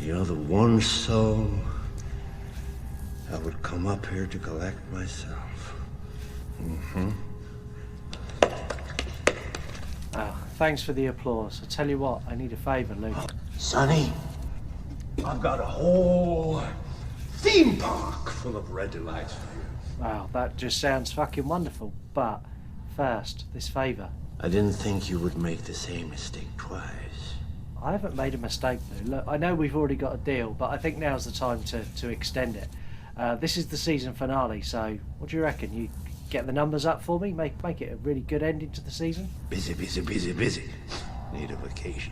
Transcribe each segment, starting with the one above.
You're the one soul I would come up here to collect myself. Mm-hmm. Thanks for the applause. I tell you what, I need a favor, Luke. Sonny, I've got a whole theme park full of red delights for you. Wow, that just sounds fucking wonderful. But first, this favor. I didn't think you would make the same mistake twice. I haven't made a mistake, though. Look, I know we've already got a deal, but I think now's the time to extend it. This is the season finale, so what do you reckon? You get the numbers up for me? Make it a really good ending to the season? Busy. Need a vacation.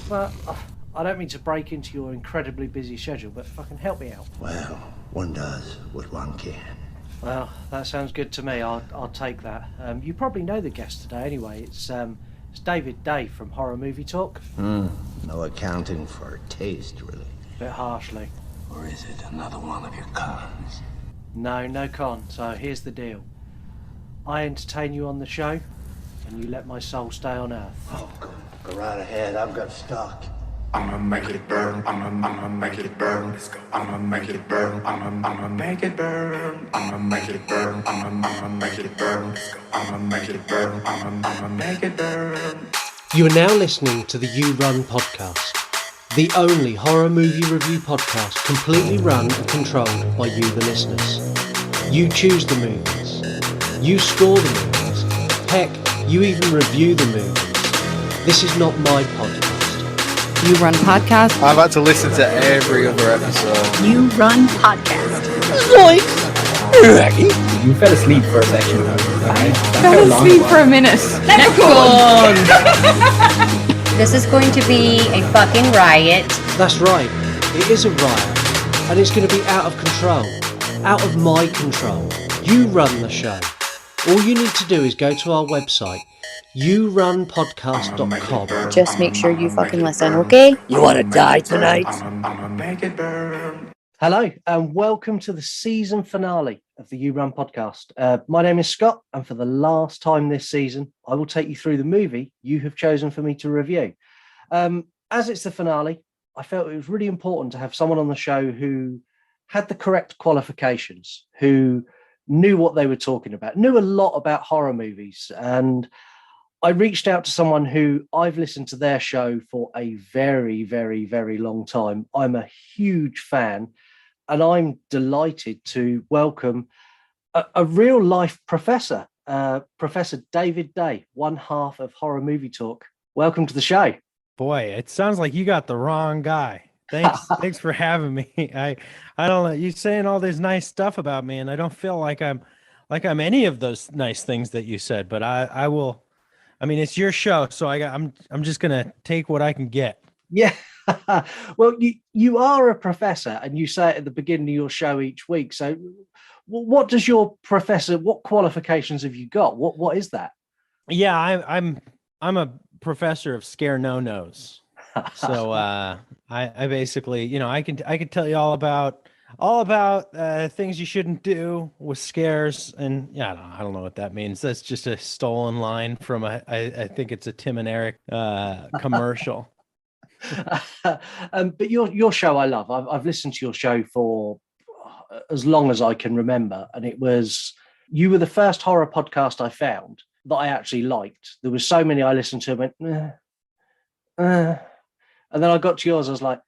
Well, I don't mean to break into your incredibly busy schedule, but fucking help me out. Well, one does what one can. Well, that sounds good to me. I'll take that. You probably know the guest today anyway. It's David Day from Horror Movie Talk. No accounting for taste, really. Bit harshly. Or is it another one of your cons? No con. So here's the deal. I entertain you on the show, and you let my soul stay on Earth. Oh, go right ahead. I've got stock. I'ma make it burn, I'ma make it burn, let's go. I'ma make it burn, I'ma make it burn, I'ma make it burn, I'ma make it burn, let's go. I'ma make it burn, I'ma make it burn. You are now listening to the You Run podcast, the only horror movie review podcast completely run and controlled by you, the listeners. You choose the movies. You score the movies. Heck, you even review the movies. This is not my podcast. You Run Podcast. I've had to listen to every other episode. You Run Podcast. You fell asleep for a second. I Fell asleep for a minute. Leprechaun! This is going to be a fucking riot. That's right, it is a riot, and it's going to be out of control, out of my control. You run the show. All you need to do is go to our website, yourunpodcast.com. Just make sure you fucking listen, okay? You want to die tonight? I'ma make it burn. Hello, and welcome to the season finale of the You Run podcast. My name is Scott, and for the last time this season, I will take you through the movie you have chosen for me to review. As it's the finale, I felt it was really important to have someone on the show who had the correct qualifications, who knew what they were talking about, knew a lot about horror movies. And I reached out to someone who I've listened to their show for a very, very, very long time. I'm a huge fan, and I'm delighted to welcome a real life professor, Professor David Day, one half of Horror Movie Talk. Welcome to the show. Boy, it sounds like you got the wrong guy. Thanks for having me. I don't know. You're saying all this nice stuff about me, and I don't feel like I'm any of those nice things that you said. But I will. I mean, it's your show, so I'm just gonna take what I can get. Yeah. Well, you are a professor, and you say it at the beginning of your show each week. So, what does your professor? What qualifications have you got? What is that? Yeah, I'm a professor of scare no-nos. So I basically, I can tell you all about things you shouldn't do with scares, and yeah, I don't know what that means. That's just a stolen line from I think it's a Tim and Eric commercial. But your show I love. I've listened to your show for as long as I can remember, and you were the first horror podcast I found that I actually liked. There were so many I listened to and went, and then I got to yours. I was like,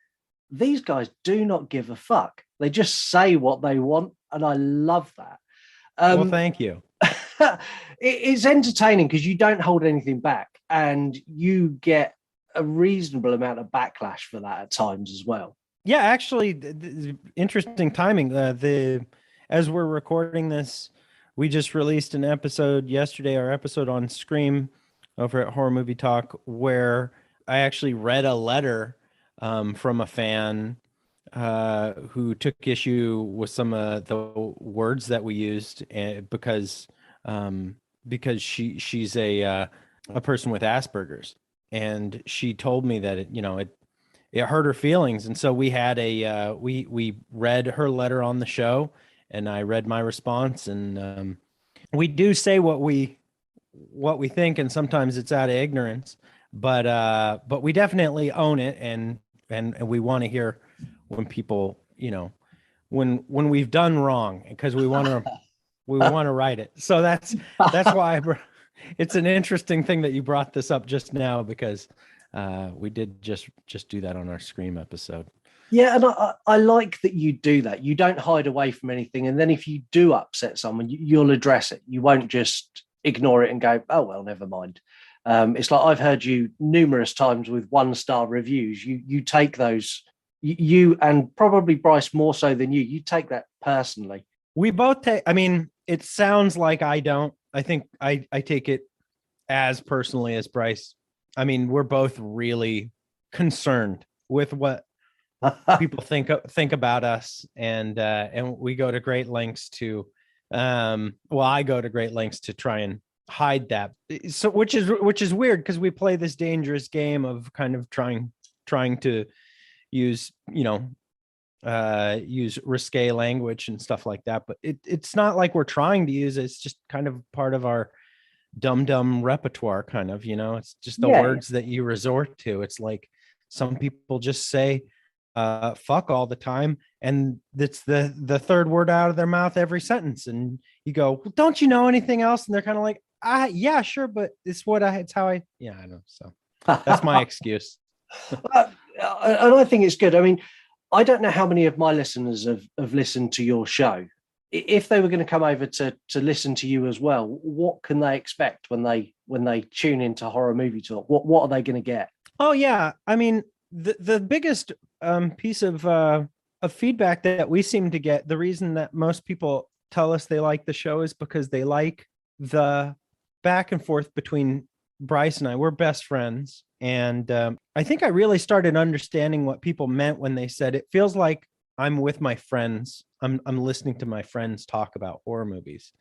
these guys do not give a fuck. They just say what they want, and I love that. Well, thank you. It's entertaining because you don't hold anything back, and you get a reasonable amount of backlash for that at times as well. Yeah, actually, interesting timing. As we're recording this, we just released an episode yesterday, our episode on Scream over at Horror Movie Talk, where I actually read a letter from a fan who took issue with some of the words that we used because she's a person with Asperger's, and she told me that it hurt her feelings, and so we had we read her letter on the show, and I read my response, and we do say what we think, and sometimes it's out of ignorance, but we definitely own it, and and we want to hear when people, when we've done wrong, because we want to write it. So that's why it's an interesting thing that you brought this up just now, because we did just do that on our Scream episode. Yeah, and I like that you do that. You don't hide away from anything, and then if you do upset someone, you'll address it. You won't just ignore it and go, "Oh well, never mind." It's like I've heard you numerous times with 1-star reviews. You take those, you and probably Bryce more so than you. You take that personally. We both take. I mean, it sounds like I don't. I think I take it as personally as Bryce. I mean, we're both really concerned with what people think about us, and we go to great lengths to I go to great lengths to try and hide that, so which is weird, because we play this dangerous game of kind of trying to use use risque language and stuff like that, but it's not like we're trying to use it. It's just kind of part of our dumb repertoire, kind of, it's just the words that you resort to. It's like some people just say fuck all the time, and it's the third word out of their mouth every sentence, and you go, well, don't you know anything else? And they're kind of like, yeah, sure, but it's how I know. So that's my excuse. And I think it's good. I mean, I don't know how many of my listeners have listened to your show. If they were going to come over to listen to you as well, what can they expect when they tune into Horror Movie Talk? What are they going to get? Oh yeah, I mean, the biggest piece of feedback that we seem to get, the reason that most people tell us they like the show is because they like the back and forth between Bryce and I. We're best friends, and I think I really started understanding what people meant when they said it feels like I'm with my friends. I'm listening to my friends talk about horror movies.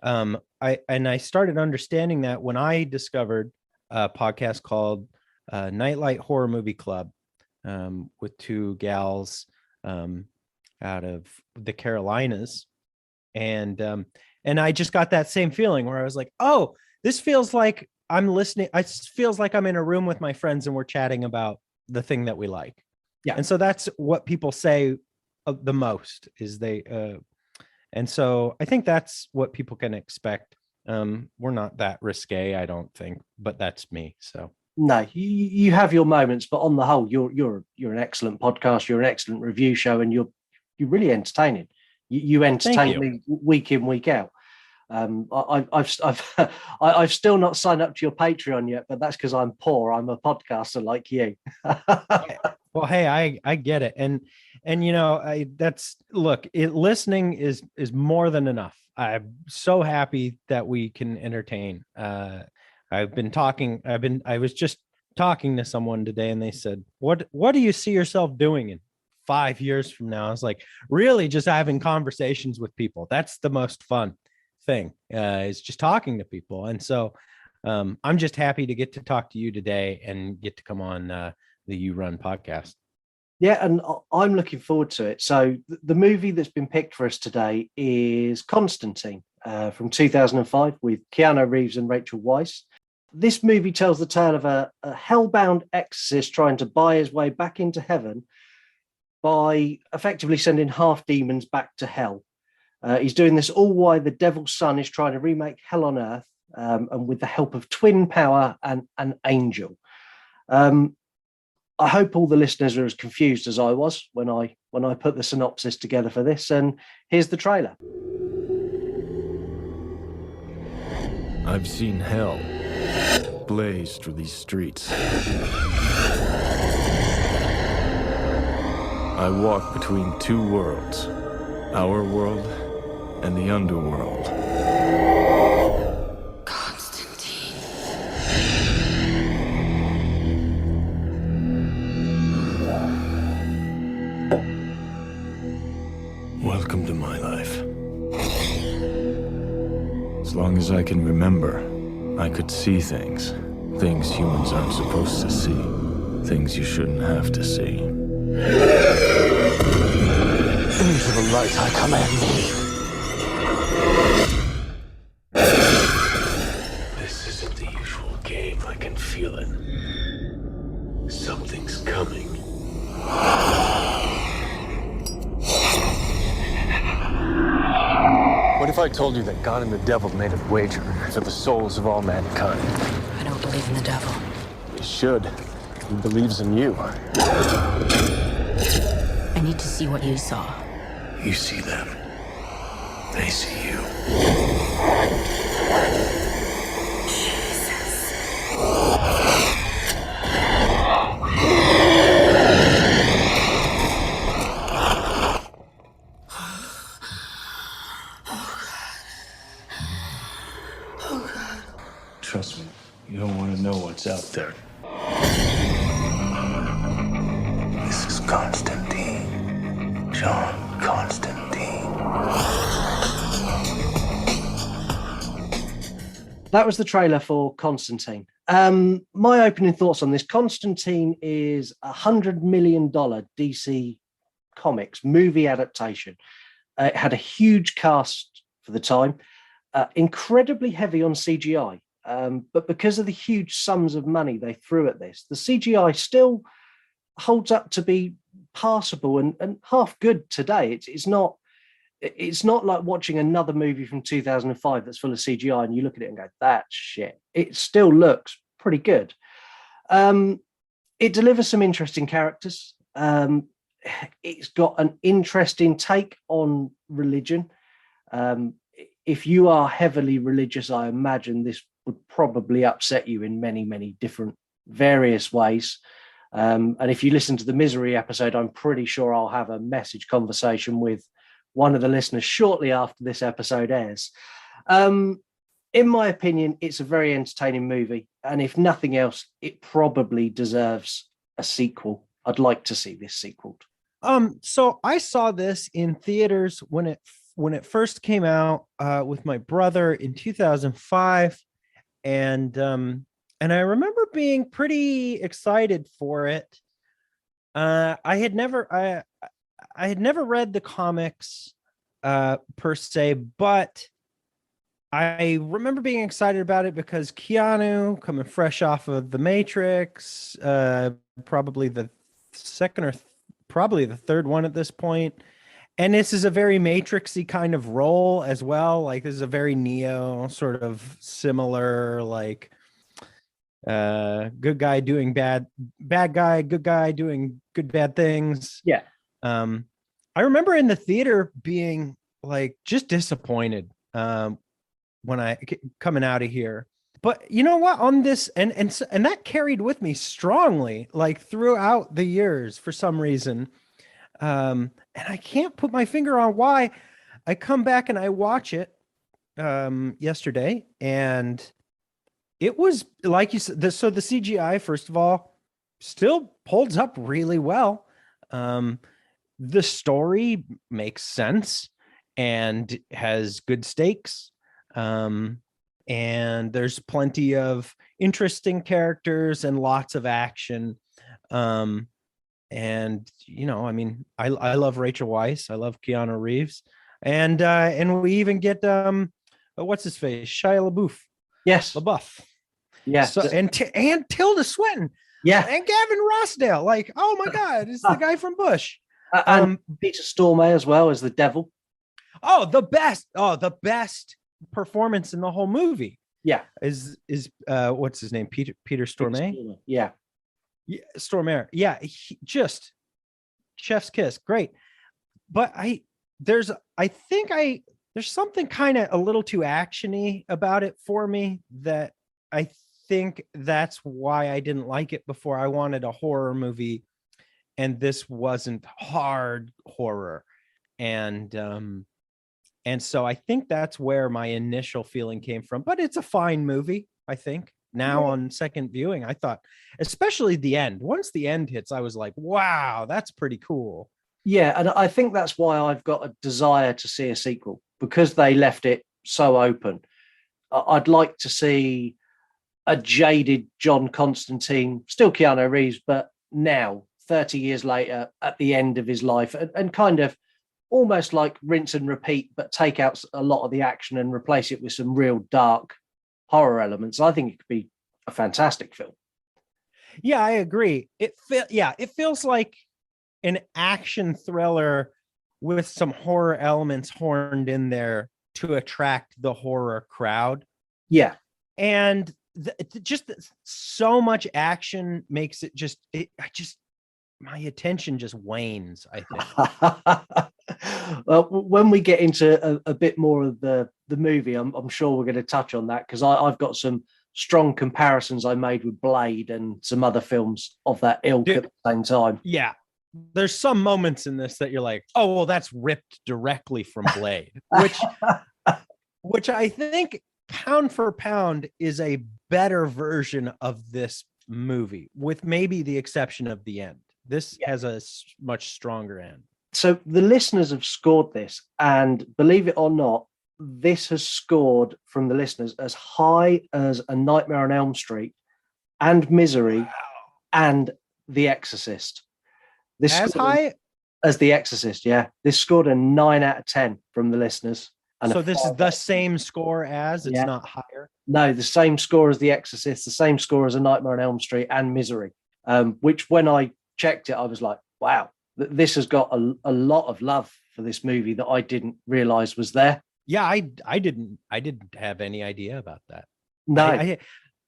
I started understanding that when I discovered a podcast called Nightlight Horror Movie Club, with two gals out of the Carolinas, and I just got that same feeling where I was like, oh, this feels like I'm listening. It feels like I'm in a room with my friends and we're chatting about the thing that we like. Yeah. And so that's what people say the most is and so I think that's what people can expect. We're not that risque, I don't think, but that's me. So no, you have your moments, but on the whole, you're an excellent podcast. You're an excellent review show, and you're really entertaining. You entertain me week in, week out. I've still not signed up to your Patreon yet, but that's because I'm poor. I'm a podcaster like you. Well, hey, I get it, and listening is more than enough. I'm so happy that we can entertain. I was just talking to someone today, and they said, what do you see yourself doing in 5 years from now? I was like, really just having conversations with people. That's the most fun thing, is just talking to people. And so I'm just happy to get to talk to you today and get to come on the You Run podcast. Yeah, and I'm looking forward to it. So the movie that's been picked for us today is Constantine from 2005 with Keanu Reeves and Rachel Weisz. This movie tells the tale of a hellbound exorcist trying to buy his way back into heaven by effectively sending half demons back to hell. He's doing this all while the devil's son is trying to remake hell on earth, and with the help of twin power and an angel. I hope all the listeners are as confused as I was when I put the synopsis together for this. And here's the trailer. I've seen hell blaze through these streets. I walk between two worlds, our world and the underworld. Constantine. Welcome to my life. As long as I can remember, I could see things humans aren't supposed to see, things you shouldn't have to see. Into the light I command thee. This isn't the usual game, I can feel it. Something's coming. I told you that God and the devil made a wager for the souls of all mankind? I don't believe in the devil. You should. He believes in you. I need to see what you saw. You see them. They see you. Trust me, you don't want to know what's out there. This is Constantine. John Constantine. That was the trailer for Constantine. My opening thoughts on this: Constantine is $100 million DC Comics movie adaptation. It had a huge cast for the time, incredibly heavy on CGI. But because of the huge sums of money they threw at this, the CGI still holds up to be passable and half good today. It's not like watching another movie from 2005 that's full of CGI and you look at it and go, that's shit. It still looks pretty good. It delivers some interesting characters. It's got an interesting take on religion. If you are heavily religious, I imagine this would probably upset you in many, many different various ways. And if you listen to the Misery episode, I'm pretty sure I'll have a message conversation with one of the listeners shortly after this episode airs. In my opinion, it's a very entertaining movie. And if nothing else, it probably deserves a sequel. I'd like to see this sequel. So I saw this in theaters when it first came out with my brother in 2005. And I remember being pretty excited for it. I had never read the comics per se, but I remember being excited about it because Keanu, coming fresh off of The Matrix, probably the second or probably the third one at this point. And this is a very Matrixy kind of role as well. Like this is a very Neo sort of similar, like good guy doing bad guy, good guy doing good, bad things. Yeah. I remember in the theater being like just disappointed when I coming out of here. But you know what, on this and that carried with me strongly, like throughout the years for some reason. And I can't put my finger on why. I come back and I watch it yesterday, and it was like you said. So the CGI, first of all, still holds up really well. The story makes sense and has good stakes. And there's plenty of interesting characters and lots of action. And you know, I mean, I love Rachel Weisz, I love Keanu Reeves, and we even get what's his face, Shia LaBeouf. Yes, LaBeouf. Yes, so, and Tilda Swinton. Yeah, and Gavin Rossdale. Like, oh my God, it's the guy from Bush. And Peter Stormare as well as the devil. Oh, the best performance in the whole movie. Yeah, is what's his name? Peter Stormare. Yeah, Stormare. Yeah, just chef's kiss. Great. But there's something kind of a little too actiony about it for me that I think that's why I didn't like it before. I wanted a horror movie, and this wasn't hard horror. And so I think that's where my initial feeling came from. But it's a fine movie, I think. Now on second viewing, I thought, especially the end. Once the end hits, I was like, wow, that's pretty cool. Yeah, and I think that's why I've got a desire to see a sequel, because they left it so open. I'd like to see a jaded John Constantine, still Keanu Reeves, but now, 30 years later, at the end of his life, and kind of almost like rinse and repeat, but take out a lot of the action and replace it with some real dark horror elements. I think it could be a fantastic film. Yeah, I agree. It feels like an action thriller with some horror elements horned in there to attract the horror crowd. Yeah. And just so much action makes it just my attention just wanes, I think. Well, when we get into a bit more of the movie, I'm sure we're going to touch on that, because I've got some strong comparisons I made with Blade and some other films of that ilk at the same time. Yeah. There's some moments in this that you're like, oh, well, that's ripped directly from Blade, which I think pound for pound is a better version of this movie, with maybe the exception of the end. This has a much stronger end. So the listeners have scored this, and believe it or not, this has scored from the listeners as high as A Nightmare on Elm Street and Misery and The Exorcist. This as high as The Exorcist, yeah. This scored a 9 out of 10 from the listeners. So this is the same score as, it's not higher? No, the same score as The Exorcist, the same score as A Nightmare on Elm Street and Misery, which when I checked it, I was like, wow, this has got a lot of love for this movie that I didn't realize was there. Yeah, I didn't have any idea about that. No.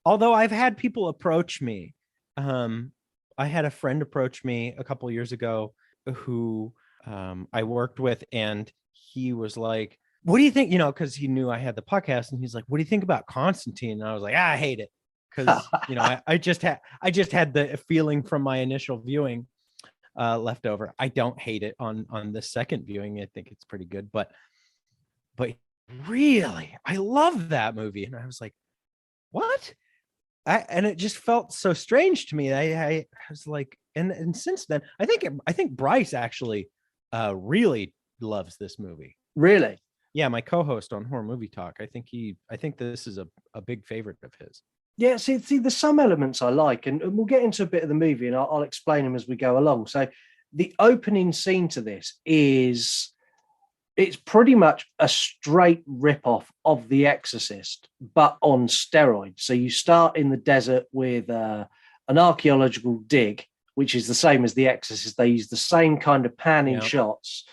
Although I've had people approach me. I had a friend approach me a couple of years ago who I worked with, and he was like, what do you think? Because he knew I had the podcast, and he's like, what do you think about Constantine? And I was like, I hate it. Because I just had the feeling from my initial viewing left over. I don't hate it on the second viewing. I think it's pretty good, but really, I love that movie. And I was like, what? And it just felt so strange to me. I was like, and since then, I think Bryce actually really loves this movie. Really? Yeah, my co-host on Horror Movie Talk. I think this is a big favorite of his. Yeah, see, there's some elements I like, and we'll get into a bit of the movie, and I'll explain them as we go along. So the opening scene to this it's pretty much a straight rip-off of The Exorcist, but on steroids. So you start in the desert with an archaeological dig, which is the same as The Exorcist. They use the same kind of panning shots.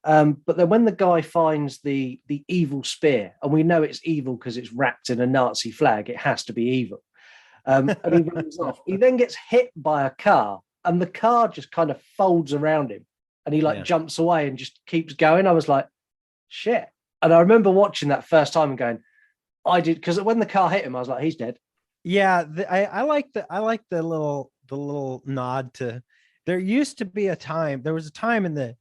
But then when the guy finds the evil spear, and we know it's evil because it's wrapped in a Nazi flag, it has to be evil. And he runs off. He then gets hit by a car, and the car just kind of folds around him, and he jumps away and just keeps going. I was like, shit. And I remember watching that first time and going, I did, because when the car hit him, I was like, he's dead. Yeah, I like the little nod to. There used to be there was a time in the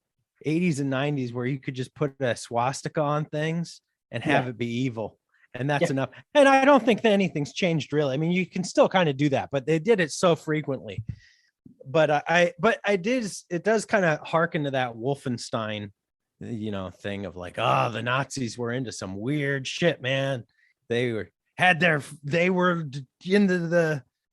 80s and 90s where you could just put a swastika on things and have it be evil, and that's enough. And I don't think that anything's changed really. I mean, you can still kind of do that, but they did it so frequently. But it does kind of harken to that Wolfenstein, thing of like, the Nazis were into some weird shit, man. They were into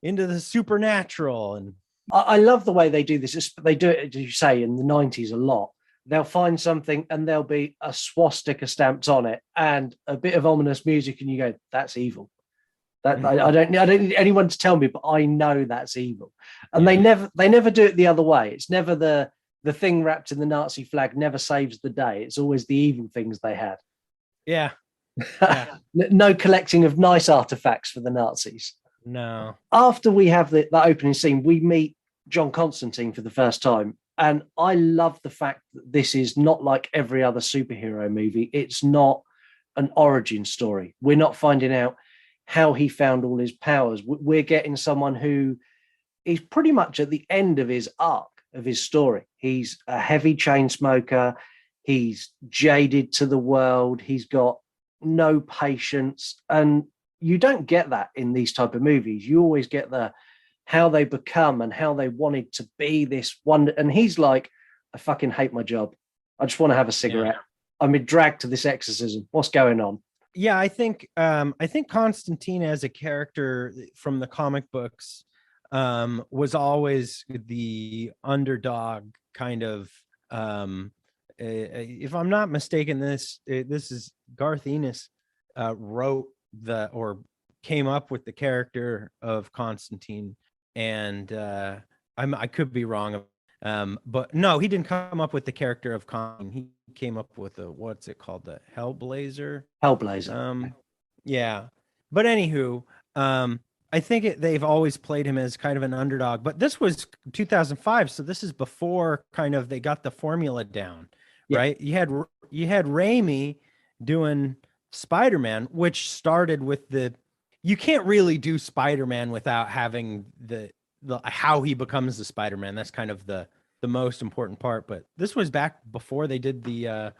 the supernatural. And I love the way they do this. They do it, as you say, in the 90s a lot. They'll find something and there'll be a swastika stamped on it and a bit of ominous music, and you go, that's evil. That I don't need anyone to tell me, but I know that's evil. And they never do it the other way. It's never the thing wrapped in the Nazi flag never saves the day. It's always the evil things they had. Yeah. No collecting of nice artifacts for the Nazis. No. After we have that opening scene, we meet John Constantine for the first time. And I love the fact that this is not like every other superhero movie. It's not an origin story. We're not finding out how he found all his powers. We're getting someone who is pretty much at the end of his arc of his story. He's a heavy chain smoker. He's jaded to the world. He's got no patience. And you don't get that in these type of movies. You always get how they become and how they wanted to be this one. And he's like, I fucking hate my job. I just want to have a cigarette. I'm in drag to this exorcism. What's going on? Yeah, I think Constantine as a character from the comic books was always the underdog kind of. If I'm not mistaken, this is Garth Ennis wrote or came up with the character of Constantine. And I could be wrong, but no, he didn't come up with the character of Constantine. He came up with what's it called, the Hellblazer. Hellblazer. Yeah, but anywho, I think they've always played him as kind of an underdog, but this was 2005, so this is before kind of they got the formula down, right? You had Raimi doing Spider-Man, which started with you can't really do Spider-Man without having the how he becomes the Spider-Man. That's kind of the most important part. But this was back before they did the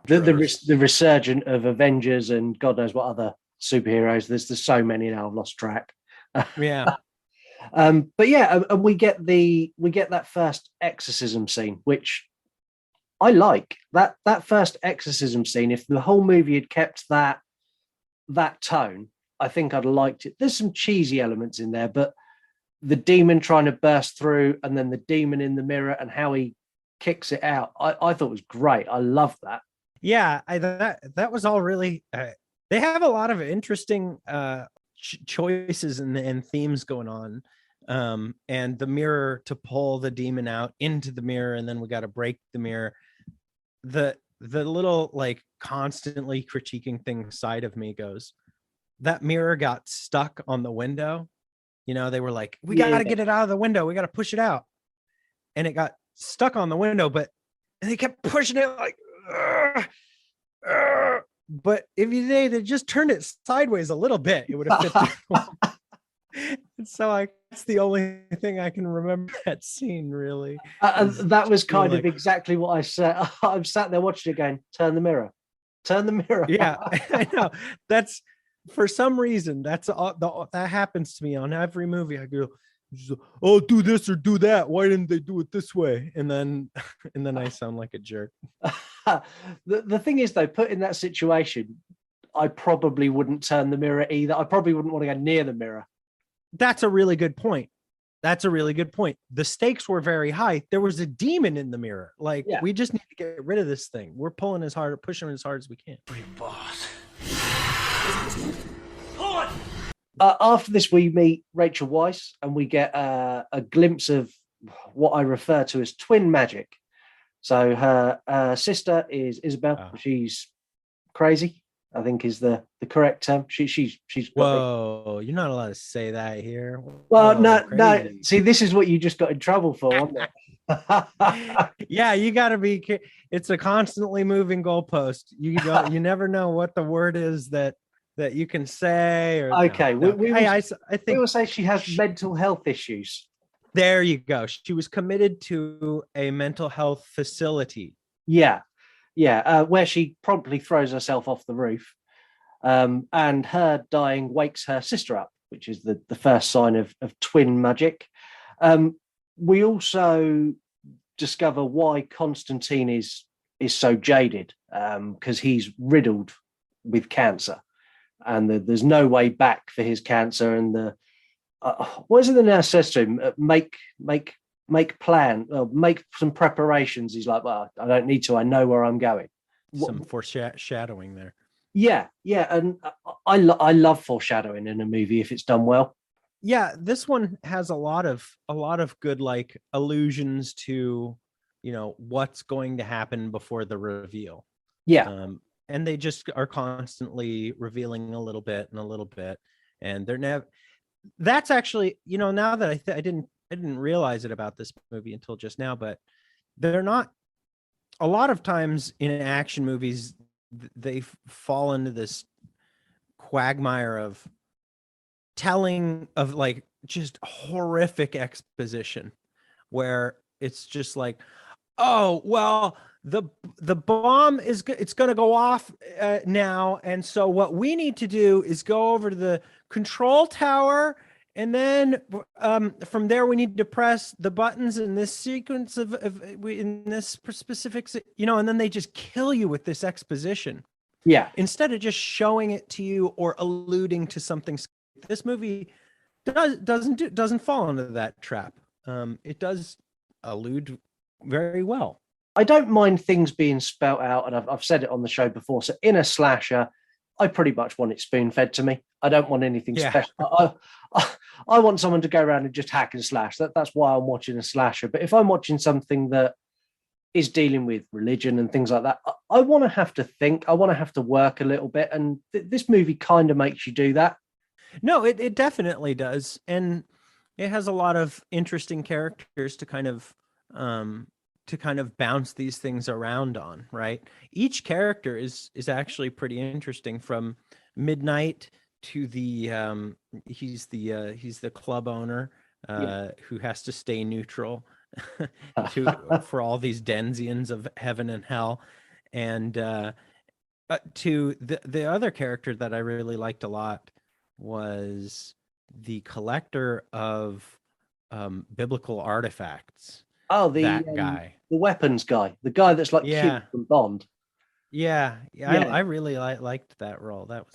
resurgence of Avengers and God knows what other superheroes. There's so many now, I've lost track. Yeah. But yeah, and we get that first exorcism scene, which I like. That first exorcism scene, if the whole movie had kept that tone, I think I'd have liked it. There's some cheesy elements in there, but the demon trying to burst through and then the demon in the mirror and how he kicks it out, I thought was great. I love that. Yeah, that was all really they have a lot of interesting choices and themes going on, and the mirror to pull the demon out into the mirror, and then we got to break the mirror. The little like constantly critiquing thing side of me goes, that mirror got stuck on the window. You know, they were like, we got to get it out of the window, we got to push it out, and it got stuck on the window, but they kept pushing it like but if they just turned it sideways a little bit, it would have fit. So it's the only thing I can remember that scene, really. That was kind of exactly what I said. I'm sat there watching it going, turn the mirror. Yeah, I know. That's, for some reason, that happens to me on every movie. I go, oh, do this or do that. Why didn't they do it this way? And then I sound like a jerk. The thing is, though, put in that situation, I probably wouldn't turn the mirror either. I probably wouldn't want to go near the mirror. That's a really good point. The stakes were very high. There was a demon in the mirror. Like, we just need to get rid of this thing. We're pushing as hard as we can. Boss. After this, we meet Rachel Weisz, and we get a glimpse of what I refer to as twin magic. So her sister is Isabel. She's crazy, I think is the correct term. She's whoa, you're not allowed to say that here. Well, no. See, this is what you just got in trouble for, wasn't it? Yeah, you got to be. It's a constantly moving goalpost. You never know what the word is that you can say. Or okay, no. I think we will say she has mental health issues. There you go. She was committed to a mental health facility. Yeah, where she promptly throws herself off the roof, and her dying wakes her sister up, which is the first sign of twin magic. We also discover why Constantine is so jaded, because he's riddled with cancer, and there's no way back for his cancer. And what is it the nurse says to him? Make some preparations. He's like, well, I don't need to. I know where I'm going. Some foreshadowing there. Yeah, and I love foreshadowing in a movie if it's done well. Yeah, this one has a lot of good like allusions to, what's going to happen before the reveal. Yeah. And they just are constantly revealing a little bit, and they're never. That's actually, now that I didn't realize it about this movie until just now, but they're not. A lot of times in action movies, they fall into this quagmire of telling of like just horrific exposition, where it's just like, oh well, the bomb it's going to go off now, and so what we need to do is go over to the control tower, and then from there we need to press the buttons in this sequence in this specific, and then they just kill you with this exposition. Yeah, instead of just showing it to you or alluding to something. This movie doesn't fall into that trap. It does allude very well. I don't mind things being spelt out, and I've said it on the show before. So in a slasher, I pretty much want it spoon-fed to me. I don't want anything special. I want someone to go around and just hack and slash. That's why I'm watching a slasher. But if I'm watching something that is dealing with religion and things like that, I want to have to think, I want to have to work a little bit, and this movie kind of makes you do that. No, it definitely does, and it has a lot of interesting characters to kind of bounce these things around on, right? Each character is actually pretty interesting, from Midnight to the he's the club owner who has to stay neutral for all these denzians of heaven and hell, and to the other character that I really liked a lot was the collector of biblical artifacts. Oh, That guy, the weapons guy, the guy that's like yeah, Q from Bond. yeah. Yeah. I really liked that role. That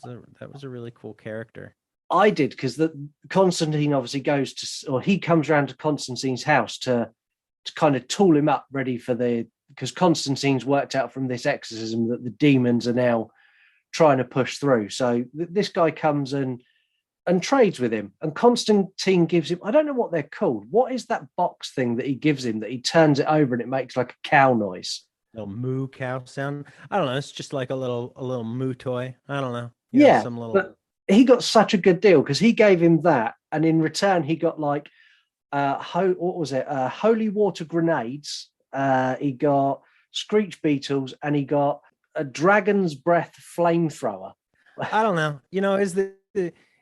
was a really cool character. I did, because the Constantine obviously goes to, or he comes around to Constantine's house to kind of tool him up, ready for because Constantine's worked out from this exorcism that the demons are now trying to push through. So this guy comes and trades with him, and Constantine gives him, I don't know what they're called. What is that box thing that he gives him that he turns it over and it makes like a cow noise? Little moo cow sound. I don't know. It's just like a little moo toy. I don't know. Yeah, some little. But he got such a good deal, because he gave him that, and in return he got like what was it? Holy water grenades. He got screech beetles, and he got a dragon's breath flamethrower. I don't know.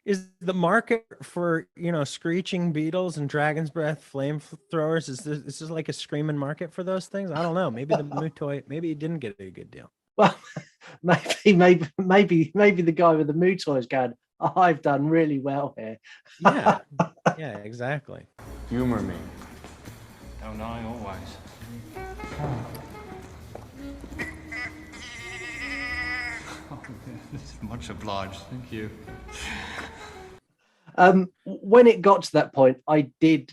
Is the market for screeching beetles and dragon's breath flamethrowers, is this like a screaming market for those things? I don't know. Maybe the moo toy, maybe he didn't get a good deal. Well, maybe the guy with the moo toy is going, I've done really well here. Yeah, yeah, exactly. Humor me. Don't I always? Oh, much obliged. Thank you. When it got to that point, I did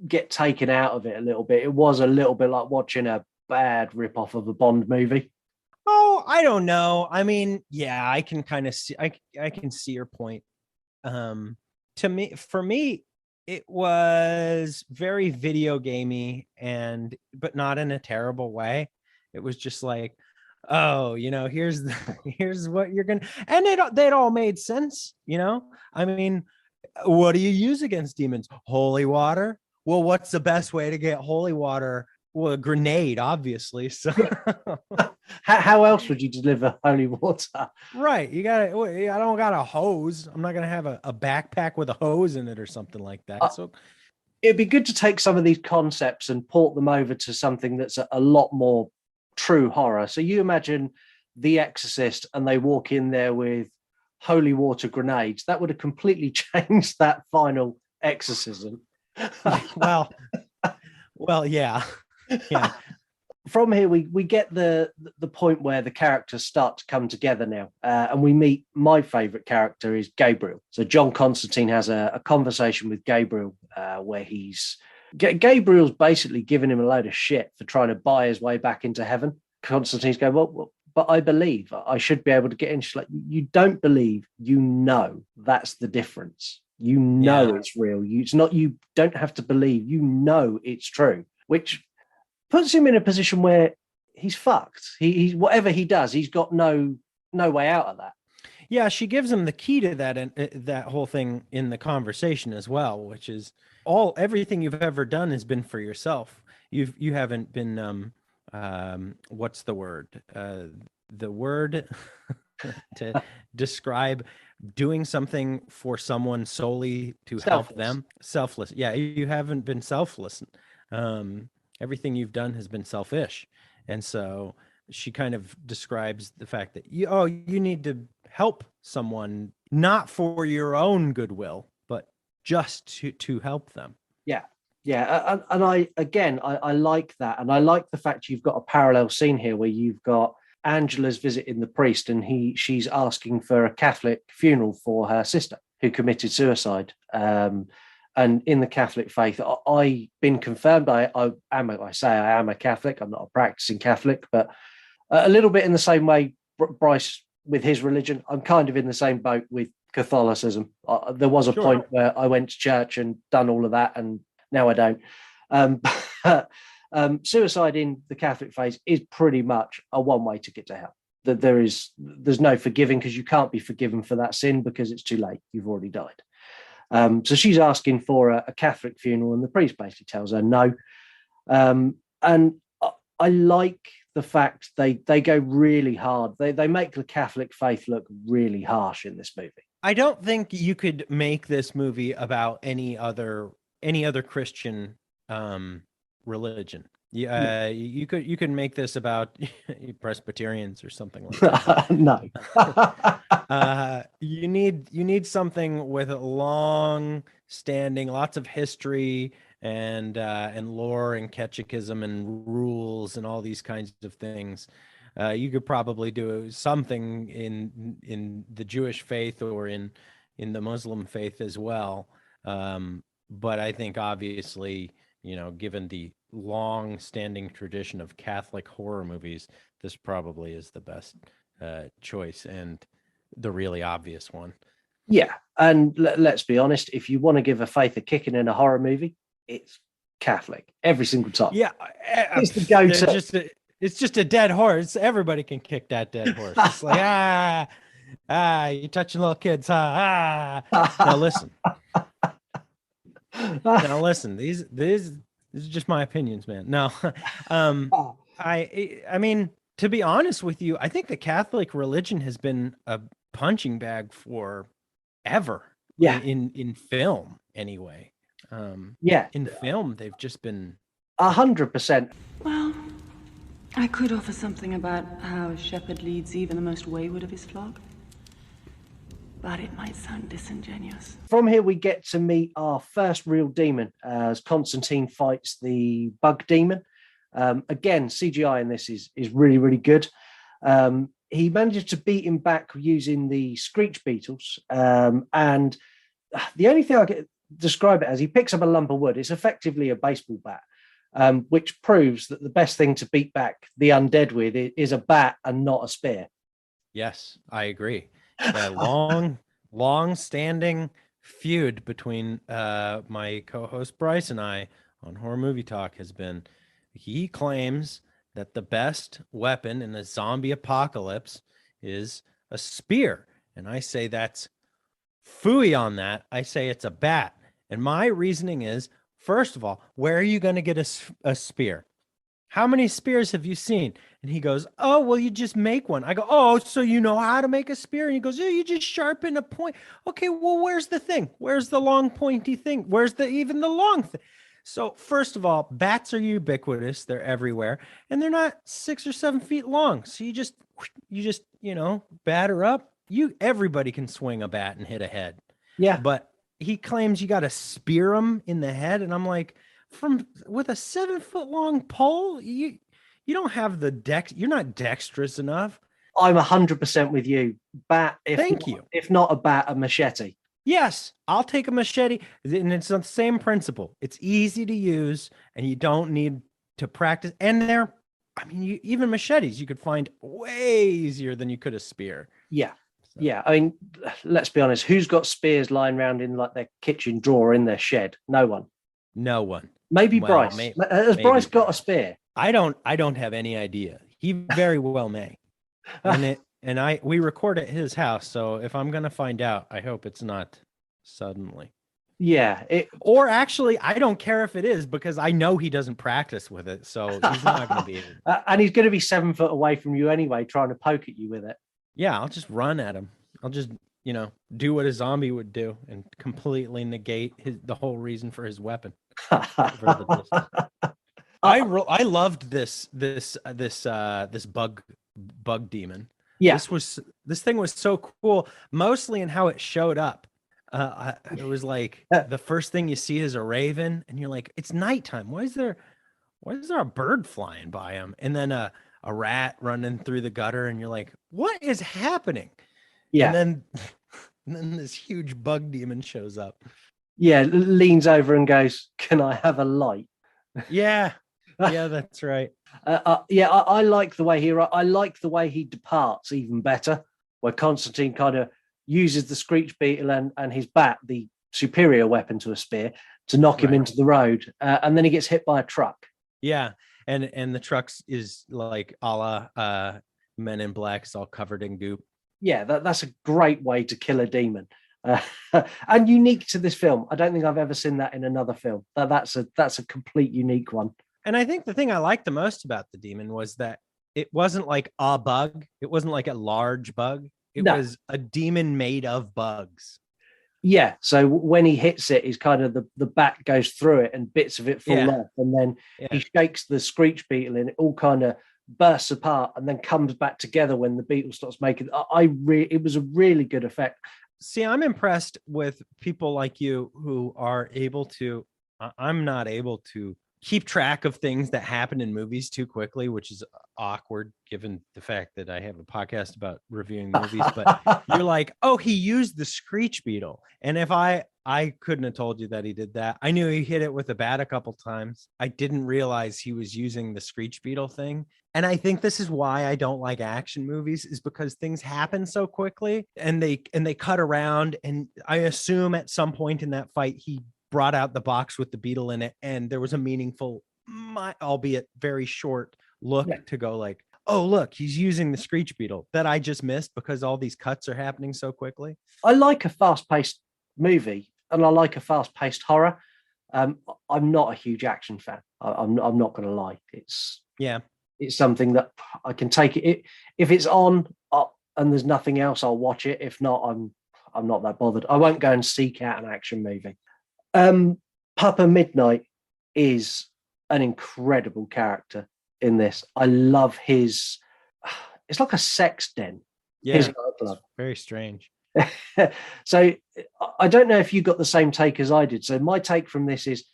get taken out of it a little bit. It was a little bit like watching a bad rip-off of a Bond movie. Oh, I don't know. I mean, yeah, I can kind of see. I can see your point. For me, it was very video gamey, but not in a terrible way. It was just like, oh, here's what you're gonna, and they all made sense. I mean, what do you use against demons? Holy water. Well, what's the best way to get holy water? Well, a grenade, obviously. So how else would you deliver holy water? Right. I don't got a hose. I'm not going to have a backpack with a hose in it or something like that. So it'd be good to take some of these concepts and port them over to something that's a lot more true horror. So you imagine The Exorcist and they walk in there with holy water grenades. That would have completely changed that final exorcism. well, yeah. Yeah. From here, we get the point where the characters start to come together now, and we meet my favorite character is Gabriel. So John Constantine has a conversation with Gabriel where Gabriel's basically giving him a load of shit for trying to buy his way back into heaven. Constantine's going, well, but I believe I should be able to get in. She's like, you don't believe, that's the difference. It's real. It's not, you don't have to believe, it's true, which puts him in a position where he's fucked. He's whatever he does, he's got no way out of that. Yeah, she gives him the key to that, and that whole thing in the conversation as well, which is everything you've ever done has been for yourself. You haven't been what's the word? The word to describe doing something for someone solely to help them. Selfless. Yeah, you haven't been selfless. Everything you've done has been selfish. And so she kind of describes the fact that you need to help someone, not for your own goodwill, but just to help them. Yeah. And I like that. And I like the fact you've got a parallel scene here where you've got Angela's visiting the priest, and she's asking for a Catholic funeral for her sister who committed suicide. And in the Catholic faith, I've been confirmed. I am a Catholic. I'm not a practicing Catholic, but a little bit in the same way Bryce with his religion, I'm kind of in the same boat with Catholicism. There was a point where I went to church and done all of that, and now I don't. Suicide in the Catholic faith is pretty much a one-way ticket to hell. That there's no forgiving, because you can't be forgiven for that sin because it's too late. You've already died. So she's asking for a Catholic funeral, and the priest basically tells her no. And I like the fact they go really hard. They make the Catholic faith look really harsh in this movie. I don't think you could make this movie about any other Christian religion. Yeah, you could make this about Presbyterians or something like that. No. You need something with a long standing, lots of history and lore and catechism and rules and all these kinds of things. You could probably do something in the Jewish faith or in the Muslim faith as well. But I think obviously, given the long-standing tradition of Catholic horror movies, this probably is the best choice and the really obvious one. Yeah, and let's be honest, if you want to give a faith a kicking in a horror movie, it's Catholic every single time. Yeah, it's the go-to. It's just a dead horse. Everybody can kick that dead horse. It's like, you're touching little kids, Now listen. These are just my opinions, man. No, I mean, to be honest with you, I think the Catholic religion has been a punching bag for ever. Yeah. In film, anyway. In film, they've just been 100%. Well, I could offer something about how a shepherd leads even the most wayward of his flock, but it might sound disingenuous. From here, we get to meet our first real demon as Constantine fights the bug demon. Again, CGI in this is really, really good. He manages to beat him back using the screech beetles. And the only thing I can describe it as, he picks up a lump of wood. It's effectively a baseball bat. Which proves that the best thing to beat back the undead with is a bat and not a spear. Yes, I agree. The long-standing feud between my co-host Bryce and I on Horror Movie Talk has been, he claims that the best weapon in a zombie apocalypse is a spear. And I say that's phooey on that. I say it's a bat. And my reasoning is, first of all, where are you going to get a spear? How many spears have you seen? And he goes, oh, well, you just make one. I go, oh, so you know how to make a spear? And he goes, yeah, you just sharpen a point. Okay, well, where's the thing? Where's the long pointy thing? Where's even the long thing? So first of all, bats are ubiquitous. They're everywhere. And they're not 6 or 7 feet long. So you just, batter up. Everybody can swing a bat and hit a head. Yeah. But he claims you got to spear him in the head. And I'm like, with a 7-foot long pole, you don't have you're not dexterous enough. I'm 100% with you. Bat. If not a bat, a machete. Yes, I'll take a machete. And it's the same principle. It's easy to use and you don't need to practice. And even machetes, you could find way easier than you could a spear. Yeah. Yeah, I mean, let's be honest. Who's got spears lying around in like their kitchen drawer in their shed? No one. No one. Maybe Bryce. Has Bryce got a spear? I don't have any idea. He very well may. And we record at his house, so if I'm gonna find out, I hope it's not suddenly. Yeah. Or actually, I don't care if it is, because I know he doesn't practice with it, so he's not gonna be able. And he's gonna be 7 foot away from you anyway, trying to poke at you with it. Yeah, I'll just run at him. I'll just, do what a zombie would do and completely negate the whole reason for his weapon. I loved this bug demon. Yeah, this thing was so cool, mostly in how it showed up. It was like the first thing you see is a raven, and you're like, it's nighttime. Why is there a bird flying by him? And then a rat running through the gutter, and you're like, what is happening? Yeah. And then this huge bug demon shows up. Yeah, leans over and goes, can I have a light? Yeah. Yeah, that's right. I like the way I like the way he departs even better, where Constantine kind of uses the screech beetle and his bat, the superior weapon to a spear, to knock him into the road. And then he gets hit by a truck. Yeah, and the trucks is like a la Men in Black, is all covered in goop. Yeah, that's a great way to kill a demon. Uh, and unique to this film. I don't think I've ever seen that in another film. That's a complete unique one. And I think the thing I liked the most about the demon was that it wasn't like a bug. It wasn't like a large bug. It was a demon made of bugs. Yeah. So when he hits it, he's kind of the bat goes through it and bits of it fall off. And then he shakes the screech beetle and it all kind of bursts apart and then comes back together when the beetle starts making. It was a really good effect. See, I'm impressed with people like you who are able to. I'm not able to keep track of things that happen in movies too quickly, which is awkward given the fact that I have a podcast about reviewing movies. But you're like, oh, he used the screech beetle. And if I couldn't have told you that he did that. I knew he hit it with a bat a couple times. I didn't realize he was using the screech beetle thing. And I think this is why I don't like action movies, is because things happen so quickly and they cut around. And I assume at some point in that fight, he brought out the box with the beetle in it. And there was a meaningful, albeit very short look to go like, oh, look, he's using the screech beetle that I just missed because all these cuts are happening so quickly. I like a fast-paced movie and I like a fast-paced horror. I'm not a huge action fan. I'm not going to lie. It's something that I can take it. If it's on and there's nothing else, I'll watch it. If not, I'm not that bothered. I won't go and seek out an action movie. Papa Midnight is an incredible character in this. I love his. It's like a sex den. Yeah, his nightclub. Very strange. So I don't know if you got the same take as I did. So my take from this is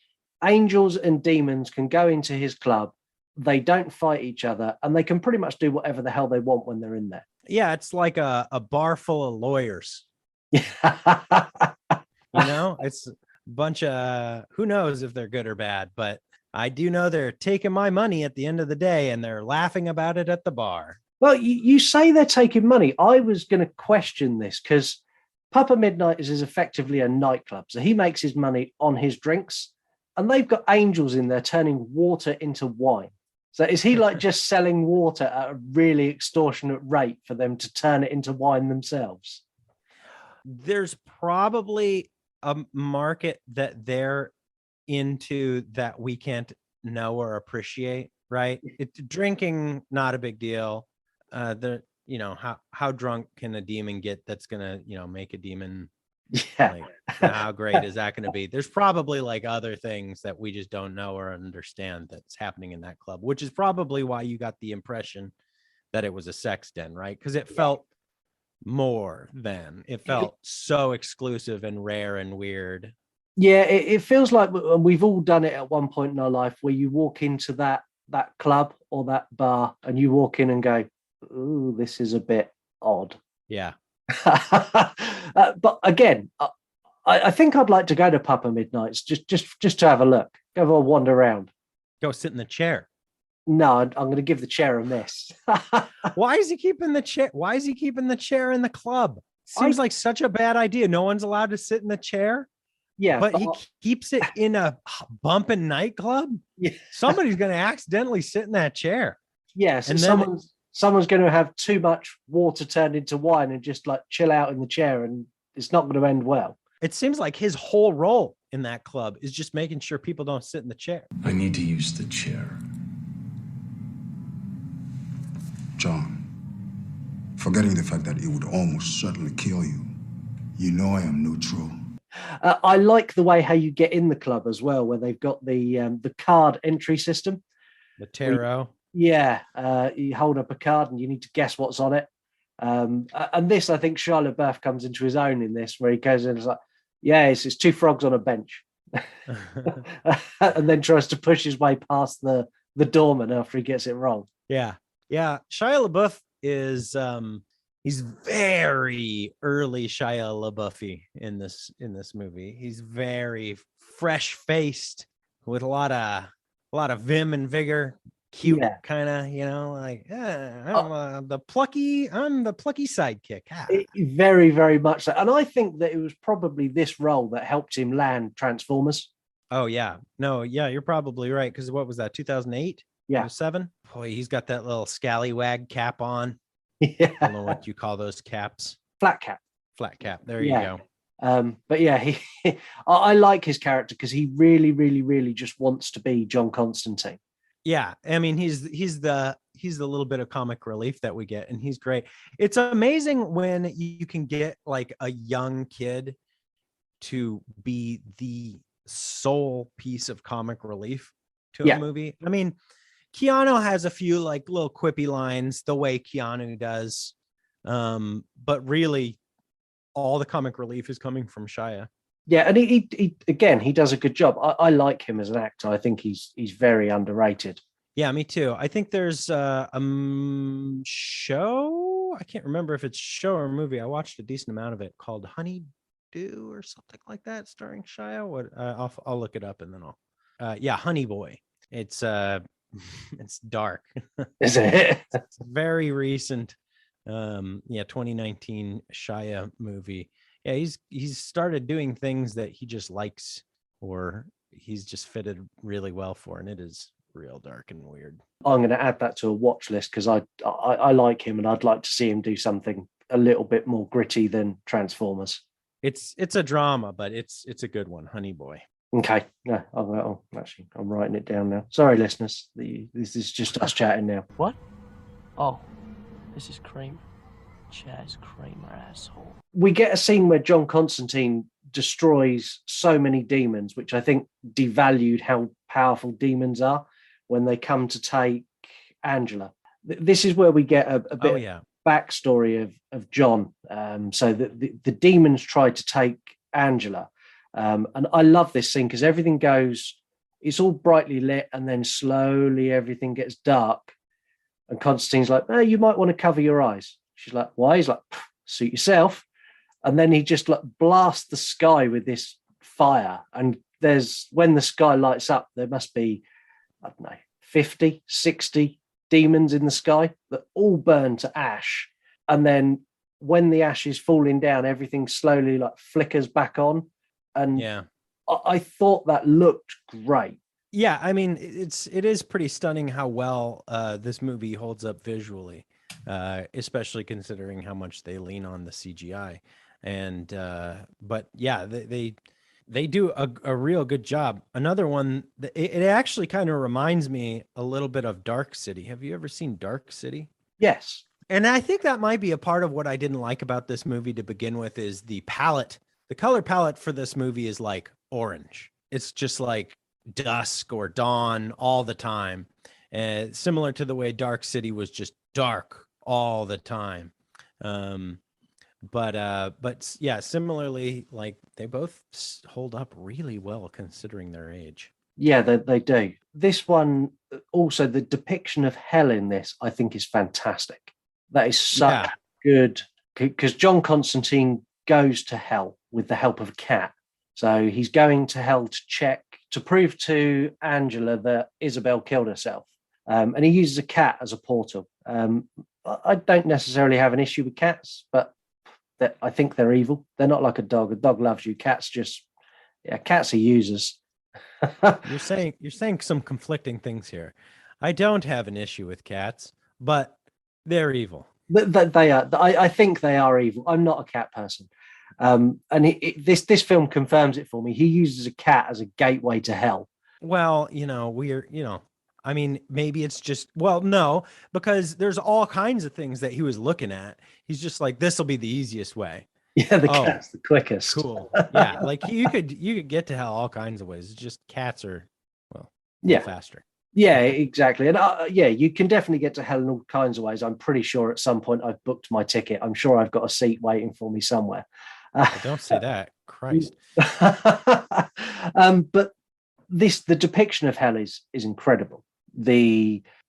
angels and demons can go into his club. They don't fight each other and they can pretty much do whatever the hell they want when they're in there. Yeah, it's like a bar full of lawyers. It's a bunch of, who knows if they're good or bad, but I do know they're taking my money at the end of the day and they're laughing about it at the bar. Well, you say they're taking money. I was going to question this because Papa Midnight is effectively a nightclub. So he makes his money on his drinks and they've got angels in there turning water into wine. So is he like just selling water at a really extortionate rate for them to turn it into wine themselves? There's probably a market that they're into that we can't know or appreciate, right? Drinking, not a big deal. How drunk can a demon get that's gonna make a demon? How great is that going to be? There's probably like other things that we just don't know or understand that's happening in that club, which is probably why you got the impression that it was a sex den, right? Because it felt more than, it felt so exclusive and rare and weird. Yeah, it feels like we've all done it at one point in our life where you walk into that club or that bar and you walk in and go, ooh, this is a bit odd. Yeah. But again, I think I'd like to go to Papa Midnight's just to have a look, have a wander around. Go sit in the chair. No, I'm going to give the chair a miss. Why is he keeping the chair? Why is he keeping the chair in the club? Seems like such a bad idea. No one's allowed to sit in the chair. Yeah, but he keeps it in a bumping nightclub. Yeah. Somebody's going to accidentally sit in that chair. Yes, and someone's going to have too much water turned into wine and just like chill out in the chair, and it's not going to end well. It seems like his whole role in that club is just making sure people don't sit in the chair. I need to use the chair. John, forgetting the fact that it would almost certainly kill you, you know I am neutral. I like the way how you get in the club as well, where they've got the card entry system. The tarot. You hold up a card and you need to guess what's on it. And this, I think Shia LaBeouf comes into his own in this, where he goes in and is like, it's two frogs on a bench. And then tries to push his way past the doorman after he gets it wrong. Yeah. Shia LaBeouf is he's very early Shia LaBeouf in this movie. He's very fresh faced with a lot of vim and vigor. Cute, kind of, I'm the plucky sidekick. Very, very much so. And I think that it was probably this role that helped him land Transformers. Oh yeah. No, yeah, you're probably right. Because what was that? 2008? Yeah. 7? Boy, he's got that little scallywag cap on. Yeah. I don't know what you call those caps. Flat cap. Flat cap. There Yeah. you go. But yeah, I like his character because he really, really, really just wants to be John Constantine. Yeah, I mean he's the little bit of comic relief that we get, and he's great. It's amazing when you can get like a young kid to be the sole piece of comic relief to a movie. I mean, Keanu has a few like little quippy lines the way Keanu does, but really all the comic relief is coming from Shia. Yeah, and he again, he does a good job. I like him as an actor. I think he's very underrated. Yeah, me too. I think there's a show. I can't remember if it's show or movie. I watched a decent amount of it called Honey Do or something like that, starring Shia. What? I'll look it up and then I'll. Yeah, Honey Boy. It's it's dark. Is it? It's very recent. 2019 Shia movie. Yeah, he's started doing things that he just likes or he's just fitted really well for, and it is real dark and weird. I'm going to add that to a watch list because I like him and I'd like to see him do something a little bit more gritty than Transformers. It's a drama, but it's a good one, Honey Boy. Okay, no, actually, I'm writing it down now. Sorry, listeners, this is just us chatting now. What? Oh, this is Kramer. Chaz Kramer, asshole. We get a scene where John Constantine destroys so many demons, which I think devalued how powerful demons are when they come to take Angela. This is where we get a bit of backstory of John. So the demons tried to take Angela. And I love this scene because everything goes, it's all brightly lit and then slowly everything gets dark. And Constantine's like, oh, you might want to cover your eyes. She's like, why? He's like, suit yourself. And then he just like blasts the sky with this fire. And when the sky lights up, there must be, I don't know, 50, 60 demons in the sky that all burn to ash. And then when the ash is falling down, everything slowly like flickers back on. And yeah, I thought that looked great. Yeah, I mean, it is pretty stunning how well this movie holds up visually, especially considering how much they lean on the CGI. And but yeah, they do a real good job. Another one, it actually kind of reminds me a little bit of Dark City. Have you ever seen Dark City? Yes. And I think that might be a part of what I didn't like about this movie to begin with is the palette. The color palette for this movie is like orange. It's just like dusk or dawn all the time. Similar to the way Dark City was just dark all the time. But yeah, similarly, like they both hold up really well considering their age. Yeah, they do. This one, also the depiction of hell in this, I think is fantastic. That is such good, because John Constantine goes to hell with the help of a cat. So he's going to hell to prove to Angela that Isabel killed herself. And he uses a cat as a portal. I don't necessarily have an issue with cats, but I think they're evil. They're not like a dog. A dog loves you. Cats are users. You're saying some conflicting things here. I don't have an issue with cats, but they're evil. They are. I think they are evil. I'm not a cat person. And this film confirms it for me. He uses a cat as a gateway to hell. Well, I mean, maybe it's just, no, because there's all kinds of things that he was looking at. He's just like, this will be the easiest way. Yeah, the cat's the quickest. Cool. Yeah, like you could get to hell all kinds of ways. It's just cats are, faster. Yeah, exactly. And you can definitely get to hell in all kinds of ways. I'm pretty sure at some point I've booked my ticket. I'm sure I've got a seat waiting for me somewhere. Don't say that. Christ. But the depiction of hell is incredible.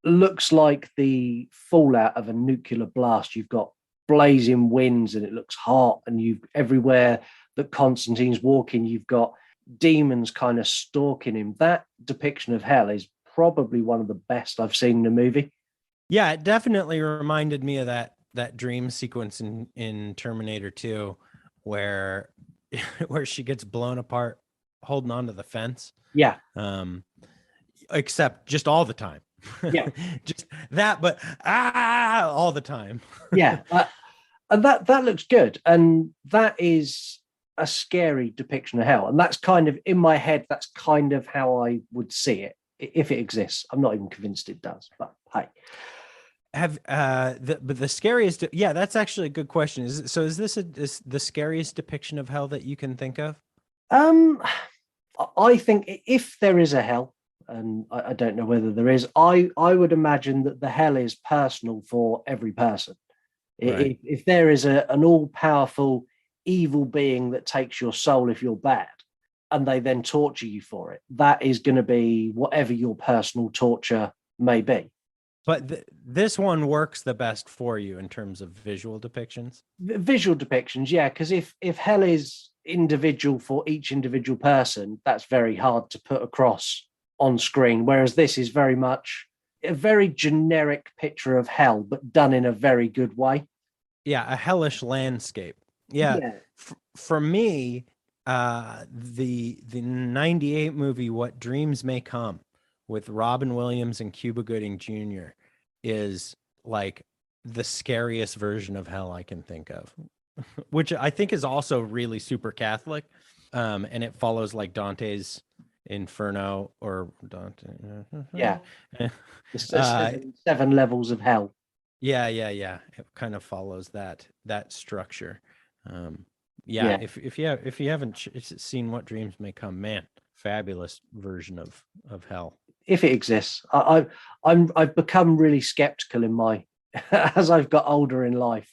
Looks like the fallout of a nuclear blast. You've got blazing winds and it looks hot, and everywhere that Constantine's walking, you've got demons kind of stalking him. That depiction of hell is probably one of the best I've seen in a movie. Yeah, it definitely reminded me of that dream sequence in Terminator 2 where she gets blown apart holding onto the fence. Yeah. Except just all the time. Yeah. Just that, but all the time. Yeah. And that looks good. And that is a scary depiction of hell. And that's kind of in my head, that's kind of how I would see it if it exists. I'm not even convinced it does, but hey. Have the scariest? Yeah, that's actually a good question. Is this the scariest depiction of hell that you can think of? I think if there is a hell, and I don't know whether there is, I would imagine that the hell is personal for every person. Right. If there is an all-powerful evil being that takes your soul if you're bad, and they then torture you for it, that is going to be whatever your personal torture may be. But this one works the best for you in terms of visual depictions. Visual depictions, yeah, because if hell is individual for each individual person, that's very hard to put across on screen. Whereas this is very much a very generic picture of hell, but done in a very good way. Yeah, a hellish landscape. Yeah. For me, the 98 movie What Dreams May Come with Robin Williams and Cuba Gooding Jr. is like the scariest version of hell I can think of, which I think is also really super Catholic. And it follows like Dante's Inferno or Dante. Yeah. Seven levels of hell. Yeah. It kind of follows that structure. If you haven't seen What Dreams May Come, man, fabulous version of hell. If it exists, I've become really skeptical in my as I've got older in life.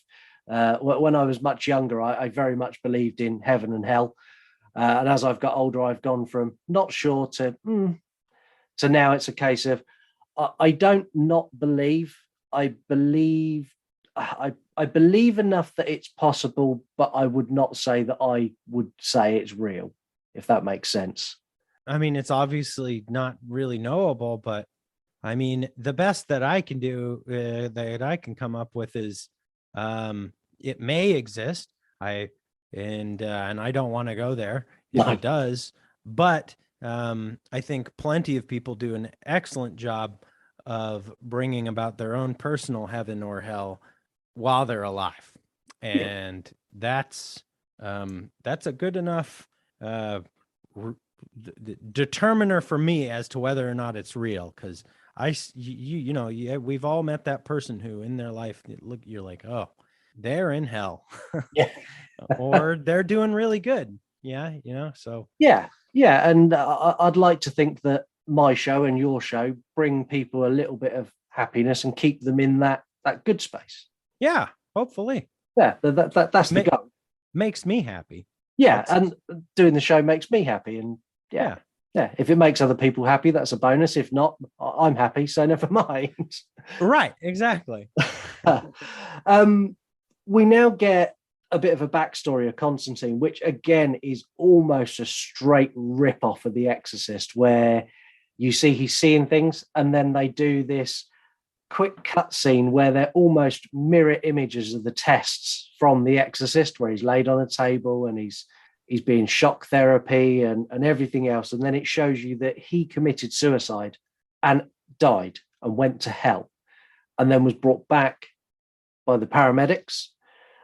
When I was much younger, I very much believed in heaven and hell, and as I've got older, I've gone from not sure to now it's a case of I don't not believe. I believe enough that it's possible, but I would not say that I would say it's real, if that makes sense. I mean, it's obviously not really knowable, but I mean, the best that I can do, that I can come up with is, it may exist. And I don't want to go there if it does, but I think plenty of people do an excellent job of bringing about their own personal heaven or hell while they're alive, and that's a good enough determiner for me as to whether or not it's real. Because we've all met that person who in their life you're like, oh, they're in hell, or they're doing really good. So and I'd like to think that my show and your show bring people a little bit of happiness and keep them in that good space. Yeah, hopefully. Yeah, that's the goal. Makes me happy. Yeah, and doing the show makes me happy. And yeah, if it makes other people happy, that's a bonus. If not, I'm happy, so never mind. Right, exactly. We now get a bit of a backstory of Constantine, which again is almost a straight rip-off of The Exorcist, where you see he's seeing things, and then they do this quick cut scene where they're almost mirror images of the tests from The Exorcist, where he's laid on a table and he's being shock therapy and everything else. And then it shows you that he committed suicide and died and went to hell and then was brought back by the paramedics,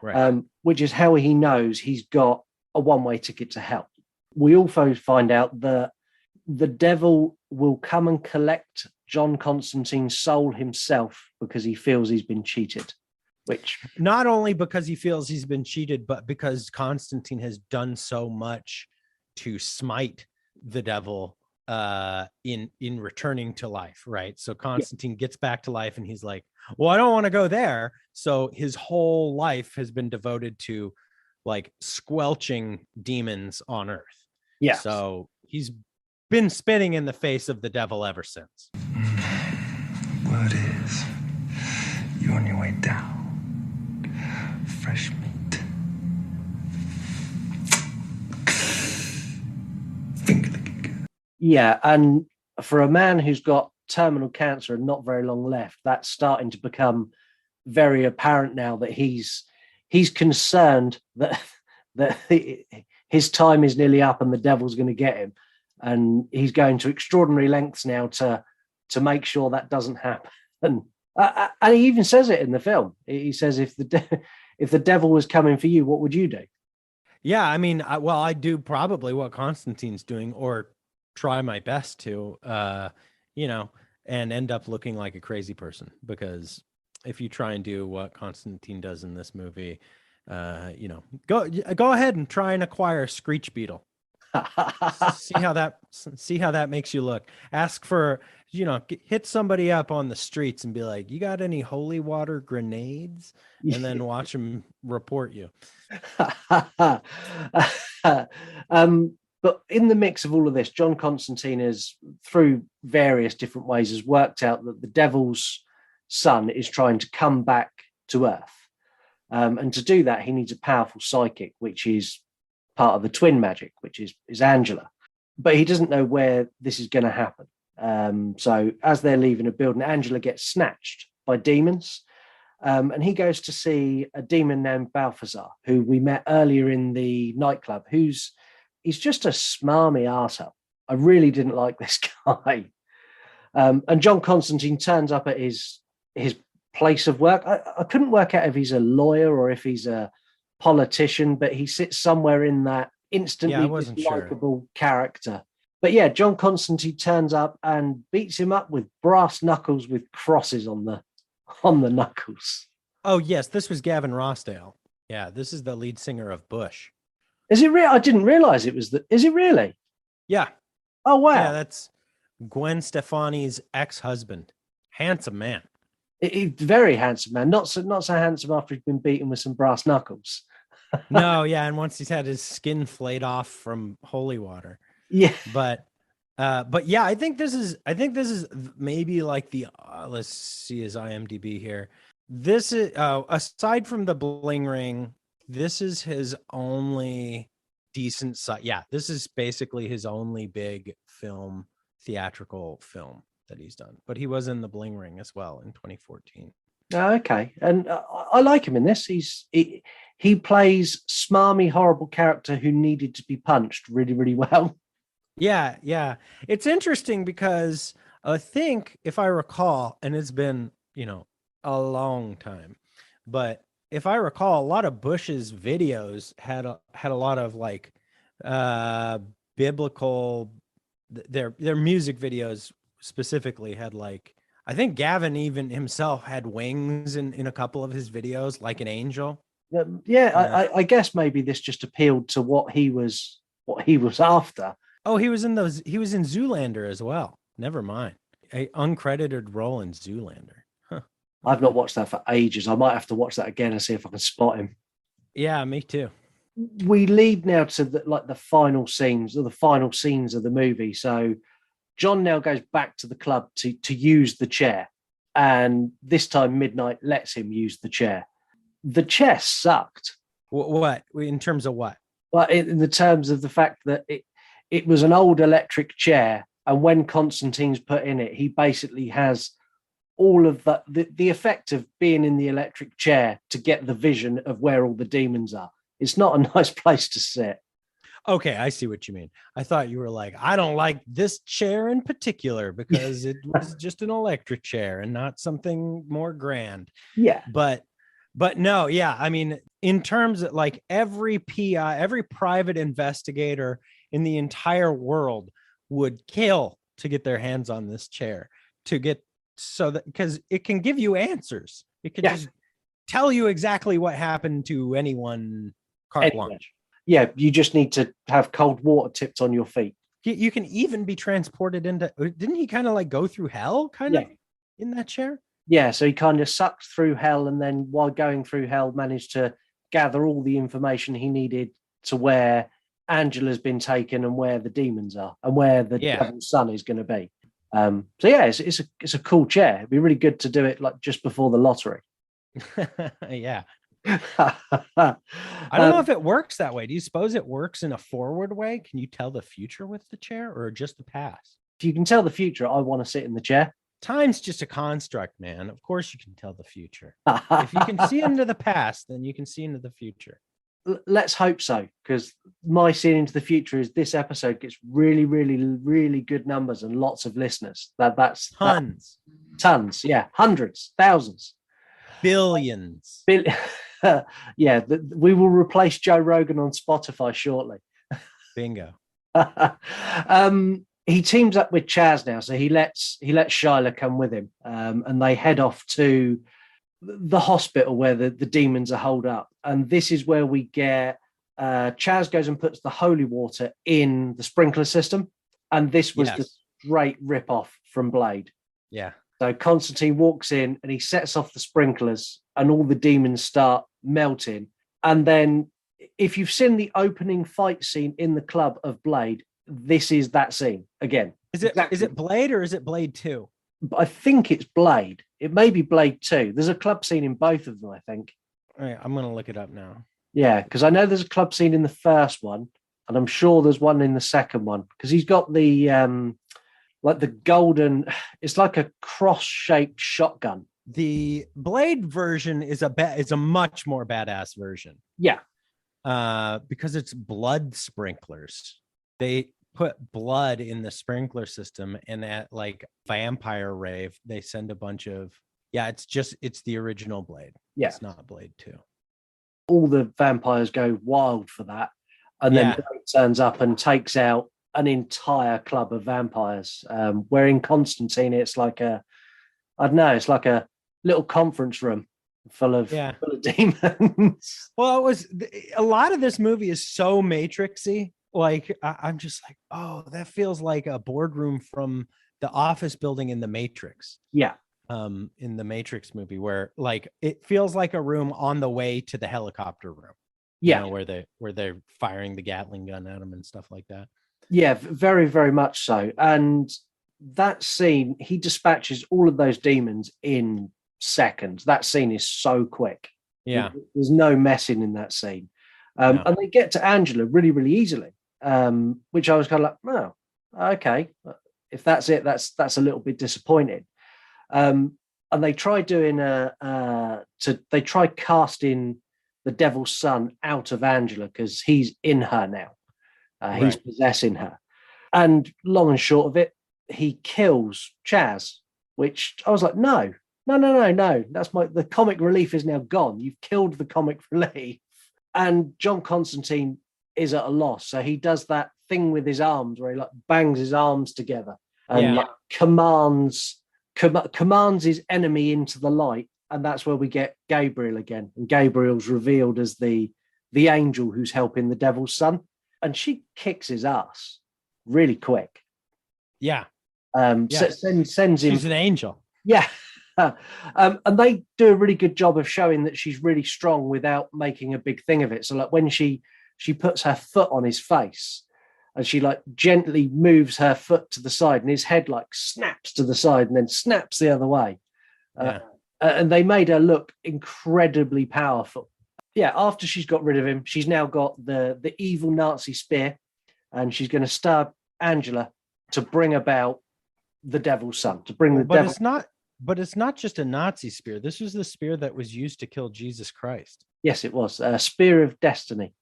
right. Which is how he knows he's got a one-way ticket to hell. We also find out that the devil will come and collect John Constantine's soul himself because he feels he's been cheated. Which not only because he feels he's been cheated, but because Constantine has done so much to smite the devil in returning to life, right? So Constantine gets back to life and he's like, well, I don't want to go there. So his whole life has been devoted to like squelching demons on earth. Yeah. So he's been spitting in the face of the devil ever since. Word is, you're on your way down. Fresh meat. Yeah, and for a man who's got terminal cancer and not very long left, that's starting to become very apparent now that he's concerned that his time is nearly up and the devil's going to get him. and he's going to extraordinary lengths now to make sure that doesn't happen. And he even says it in the film. He says, if the devil was coming for you, what would you do? Yeah, I mean, I do probably what Constantine's doing, or try my best to, and end up looking like a crazy person. Because if you try and do what Constantine does in this movie, go ahead and try and acquire a screech beetle. see how that makes you look. Ask for, hit somebody up on the streets and be like, you got any holy water grenades? And then watch them report you. But in the mix of all of this, John Constantine has, through various different ways, has worked out that the devil's son is trying to come back to Earth. And to do that, he needs a powerful psychic, which is part of the twin magic, which is Angela. But he doesn't know where this is going to happen. So as they're leaving a building, Angela gets snatched by demons. And he goes to see a demon named Balthazar, who we met earlier in the nightclub, he's just a smarmy arsehole. I really didn't like this guy. And John Constantine turns up at his place of work. I couldn't work out if he's a lawyer or if he's a politician, but he sits somewhere in that instantly dislikable character. But yeah, John Constantine turns up and beats him up with brass knuckles with crosses on the knuckles. Oh yes, this was Gavin Rossdale. Yeah, this is the lead singer of Bush. Is it real? I didn't realize it was Is it really? Yeah. Oh wow. Yeah, that's Gwen Stefani's ex-husband. Handsome man. Very handsome man. Not so handsome after he's been beaten with some brass knuckles. No, yeah, and once he's had his skin flayed off from holy water. Yeah. But yeah, I think this is maybe like the let's see his IMDb here. This is aside from the bling ring, this is his only decent site. Yeah, this is basically his only big theatrical film that he's done. But he was in the Bling Ring as well in 2014. Okay, and I like him in this. He plays smarmy, horrible character who needed to be punched really, really well. Yeah. It's interesting because I think, if I recall, and it's been, a long time, but if I recall, a lot of Bush's videos had a lot of like biblical, their music videos specifically had like, I think Gavin even himself had wings in a couple of his videos, like an angel. I guess maybe this just appealed to what he was after. Oh, he was in Zoolander as well. Never mind. A uncredited role in Zoolander. Huh. I've not watched that for ages. I might have to watch that again and see if I can spot him. Yeah, me too. We lead now to the final scenes of the movie. So John now goes back to the club to use the chair. And this time Midnight lets him use the chair. The chair sucked. What? In terms of what? Well, in the terms of the fact that it was an old electric chair, and when Constantine's put in it, he basically has all of the effect of being in the electric chair to get the vision of where all the demons are. It's not a nice place to sit. Okay, I see what you mean. I thought you were like, I don't like this chair in particular because it was just an electric chair and not something more grand. Yeah. But no, yeah. I mean, in terms of like every PI, every private investigator in the entire world would kill to get their hands on this chair, because it can give you answers. It can just tell you exactly what happened to anyone. Carte blanche. Yeah, you just need to have cold water tipped on your feet. You can even be transported into. Didn't he kind of like go through hell, of in that chair? Yeah, so he kind of sucked through hell, and then while going through hell, managed to gather all the information he needed to where Angela's been taken and where the demons are and where the devil's son is going to be. So yeah, it's a cool chair. It'd be really good to do it like just before the lottery. Yeah. I don't know if it works that way. Do you suppose it works in a forward way? Can you tell the future with the chair or just the past? If you can tell the future, I want to sit in the chair. Time's just a construct, man. Of course you can tell the future. If you can see into the past, then you can see into the future. let's hope so, because my seeing into the future is this episode gets really, really, really good numbers and lots of listeners. That's tons, yeah, hundreds, thousands, billions. Yeah, we will replace Joe Rogan on Spotify shortly. Bingo. He teams up with Chaz now, so he lets Shyla come with him, and they head off to the hospital where the demons are holed up. And this is where we get Chaz goes and puts the holy water in the sprinkler system, and this was the great rip-off from Blade. Yeah. So Constantine walks in and he sets off the sprinklers, and all the demons start melting. And then, if you've seen the opening fight scene in the club of Blade, this is that scene again. Is it Blade or is it Blade 2? I think it's Blade. It may be Blade 2. There's a club scene in both of them, I think. All right, I'm going to look it up now. Yeah, because I know there's a club scene in the first one, and I'm sure there's one in the second one, because he's got the like the golden, it's like a cross-shaped shotgun. The Blade version is a much more badass version. Yeah. Because it's blood sprinklers. They put blood in the sprinkler system, and at like vampire rave, they send a bunch of, it's the original Blade. Yeah. It's not Blade 2. All the vampires go wild for that. And then Blade turns up and takes out an entire club of vampires. Where in Constantine, it's like it's like a little conference room full of demons. Well, a lot of this movie is so Matrixy. Like, I'm just like, oh, that feels like a boardroom from the office building in the Matrix. Yeah. In the Matrix movie, where like it feels like a room on the way to the helicopter room. Yeah. You know, where they're firing the Gatling gun at him and stuff like that. Yeah, very, very much so. And that scene, he dispatches all of those demons in seconds. That scene is so quick. Yeah. There's no messing in that scene. And they get to Angela really, really easily, which I was kind of like, oh, okay. If that's it, that's a little bit disappointing. And they try doing they try casting the devil's son out of Angela because he's in her now. He's possessing her. And long and short of it, he kills Chaz, which I was like, no. That's the comic relief is now gone. You've killed the comic relief. And John Constantine is at a loss. So he does that thing with his arms where he like bangs his arms together and like, commands his enemy into the light. And that's where we get Gabriel again. And Gabriel's revealed as the angel who's helping the devil's son. And she kicks his ass really quick. Yeah. Sends him. She's an angel. Yeah. And they do a really good job of showing that she's really strong without making a big thing of it. So like when she puts her foot on his face and she like gently moves her foot to the side and his head like snaps to the side and then snaps the other way. And they made her look incredibly powerful. Yeah, after she's got rid of him, she's now got the evil Nazi spear, and she's going to stab Angela to bring about the devil's son, to bring the devil. But it's not just a Nazi spear. This was the spear that was used to kill Jesus Christ. Yes, it was a spear of destiny.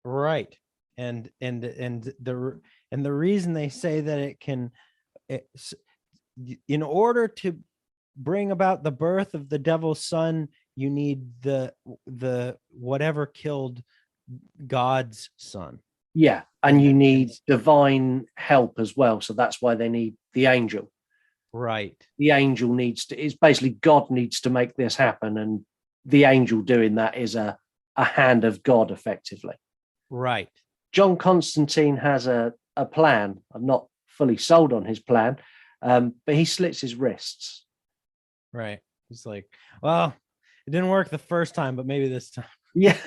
Right, and the reason they say that in order to bring about the birth of the devil's son, you need the whatever killed God's son. Yeah, and you need divine help as well. So that's why they need the angel. Right. The angel it's basically God needs to make this happen, and the angel doing that is a hand of God, effectively. Right. John Constantine has a plan. I'm not fully sold on his plan, but he slits his wrists. Right. He's like, well, it didn't work the first time, but maybe this time. Yeah.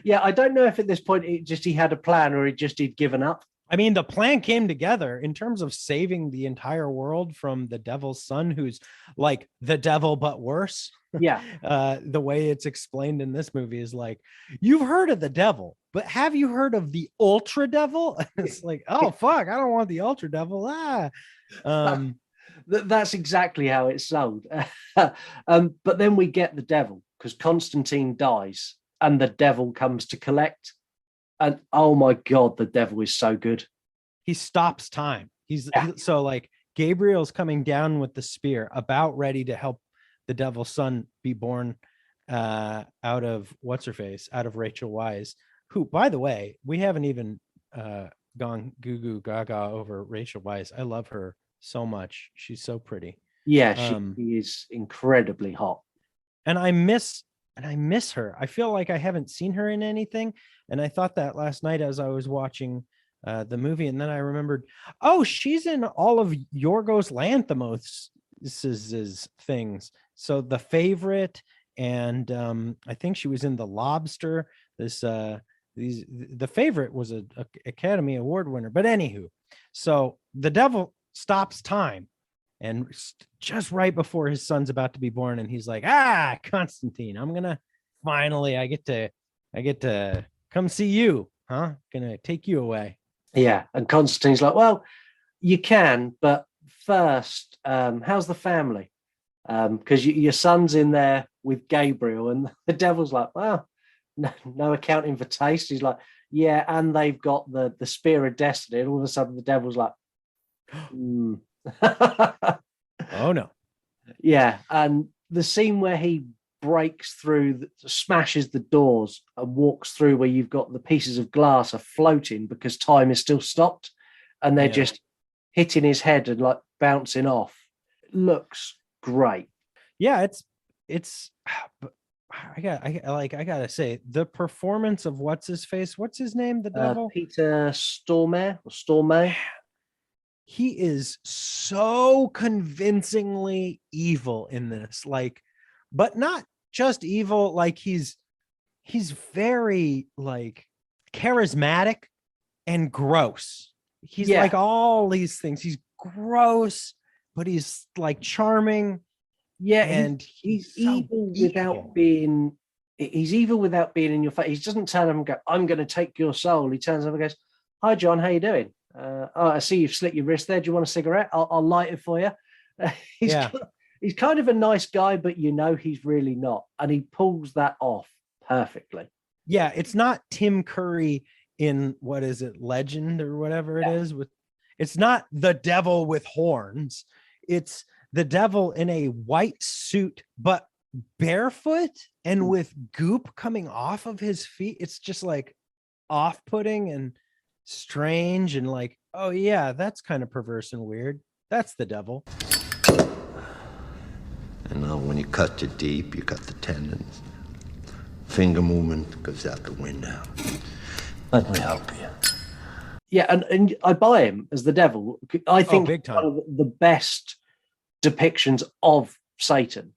Yeah, I don't know if at this point he had a plan or he'd given up. I mean, the plan came together in terms of saving the entire world from the devil's son, who's like the devil, but worse. Yeah. The way it's explained in this movie is like, you've heard of the devil, but have you heard of the ultra devil? It's like, oh, fuck, I don't want the ultra devil. That's exactly how it's sold. But then we get the devil because Constantine dies and the devil comes to collect. And oh my God, the devil is so good. He stops time. So like Gabriel's coming down with the spear, about ready to help the devil's son be born out of what's her face, out of Rachel Weisz, who, by the way, we haven't even gone goo goo gaga over Rachel Weisz. I love her so much. She's so pretty. Yeah, she is incredibly hot. And I miss her. I feel like I haven't seen her in anything. And I thought that last night as I was watching the movie, and then I remembered, oh, she's in all of Yorgos Lanthimos' things. So The Favorite, and I think she was in The Lobster. The Favorite was a Academy Award winner. But anywho, so the devil stops time, and just right before his son's about to be born, and he's like, Constantine, I'm gonna finally, I get to come see you, huh? Gonna take you away. Yeah, and Constantine's like, well, you can, but first, how's the family? Because your son's in there with Gabriel, and the devil's like, well, no accounting for taste. He's like, yeah, and they've got the spear of destiny, and all of a sudden the devil's like, oh no. Yeah, and the scene where he breaks through, smashes the doors and walks through where you've got the pieces of glass are floating because time is still stopped, and they're just hitting his head and like bouncing off. It looks great. Yeah, it's I gotta say, the performance of what's his name, the devil? Peter Stormare. He is so convincingly evil in this, like, but not just evil, like he's very like charismatic and gross. He's like all these things. He's gross, but he's like charming. Yeah, and he's evil without being. He's evil without being in your face. He doesn't turn up and go, "I'm going to take your soul." He turns up and goes, "Hi, John. How you doing? I see you've slit your wrist there. Do you want a cigarette? I'll light it for you." He's kind of a nice guy, but he's really not, and he pulls that off perfectly. Yeah, it's not Tim Curry in what is it, Legend or whatever it is. It's not the devil with horns. It's the devil in a white suit, but barefoot and with goop coming off of his feet. It's just like off-putting and strange, and like, oh yeah, that's kind of perverse and weird. That's the devil. And now when you cut it deep, you cut the tendons. Finger movement goes out the window. Let me help you. Yeah, and I buy him as the devil. I think big time. One of the best depictions of Satan,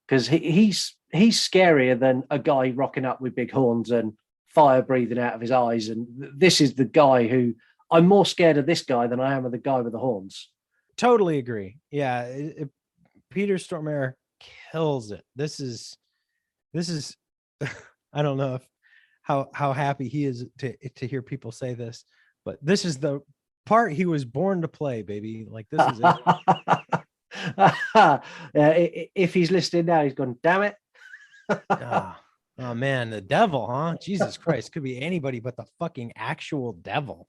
because he's scarier than a guy rocking up with big horns and fire breathing out of his eyes. And this is the guy who I'm more scared of this guy than I am of the guy with the horns. Totally agree. Yeah, Peter Stormare kills it. This is I don't know how happy he is to hear people say this, but this is the part he was born to play, baby. Like, this is it. If he's listening now, he's gone, damn it. Oh man, the devil, huh? Jesus Christ, could be anybody but the fucking actual devil.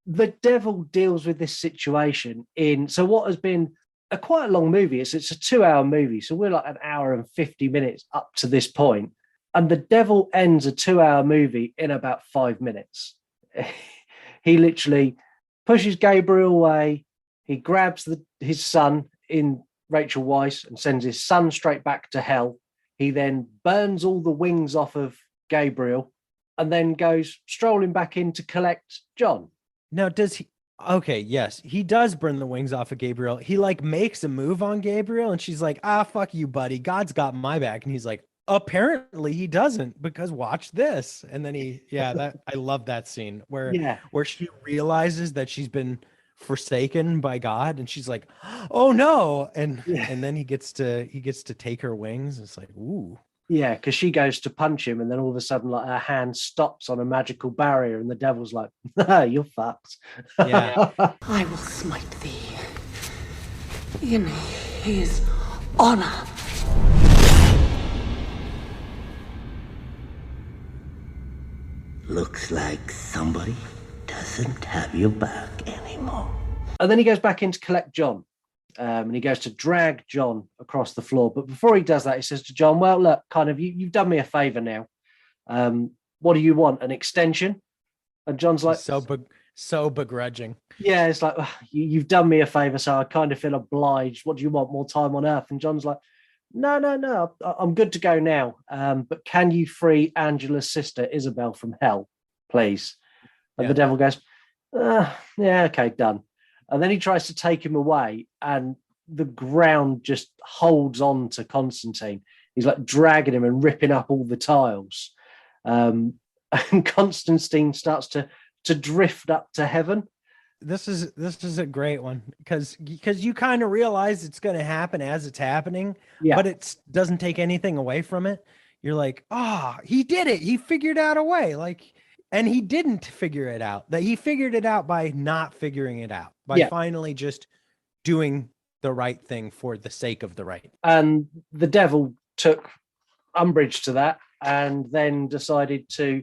The devil deals with this situation in what has been a quite a long movie. It's a 2-hour movie, so we're like an hour and 50 minutes up to this point, and the devil ends a 2-hour movie in about 5 minutes. He literally pushes Gabriel away. He grabs his son in Rachel Weisz and sends his son straight back to hell. He then burns all the wings off of Gabriel and then goes strolling back in to collect John. Now, does he? Okay, yes, he does burn the wings off of Gabriel. He like makes a move on Gabriel, and she's like, fuck you, buddy. God's got my back. And he's like, apparently he doesn't, because watch this. And then I love that scene where she realizes that she's been forsaken by God, and she's like, oh no. And then he gets to take her wings. It's like, ooh. Yeah, because she goes to punch him, and then all of a sudden, like, her hand stops on a magical barrier, and the devil's like, "You're fucked." Yeah. I will smite thee in his honor. Looks like somebody doesn't have your back anymore. And then he goes back in to collect John. And he goes to drag John across the floor. But before he does that, he says to John, well, look, kind of, you've done me a favor now. What do you want? An extension? And John's like, so begrudging. Yeah, it's like, you've done me a favor, so I kind of feel obliged. What do you want? More time on Earth? And John's like, no, I'm good to go now. But can you free Angela's sister, Isabel, from hell, please? And the devil goes, yeah, okay, done. And then he tries to take him away, and the ground just holds on to Constantine. He's like dragging him and ripping up all the tiles. And Constantine starts to drift up to heaven. This is a great one because you kind of realize it's going to happen as it's happening, but it doesn't take anything away from it. You're like, he did it. He figured out a way. And he didn't figure it out. That he figured it out by not figuring it out, by finally just doing the right thing for the sake of the right. And the devil took umbrage to that and then decided to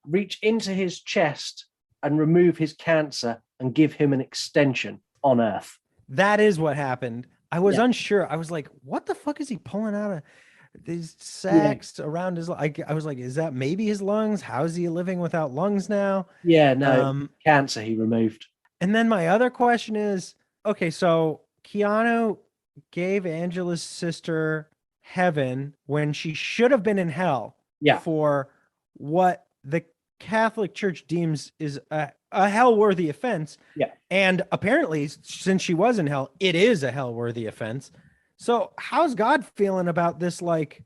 reach into his chest and remove his cancer and give him an extension on Earth. That is what happened. I was unsure. I was like, what the fuck is he pulling out of these sacs around his? I was like, is that maybe his lungs? How is he living without lungs now? Yeah, no, cancer he removed. And then my other question is, okay, so Keanu gave Angela's sister heaven when she should have been in hell for what the Catholic Church deems is a hell-worthy offense. Yeah. And apparently, since she was in hell, it is a hell-worthy offense. So how's God feeling about this? Like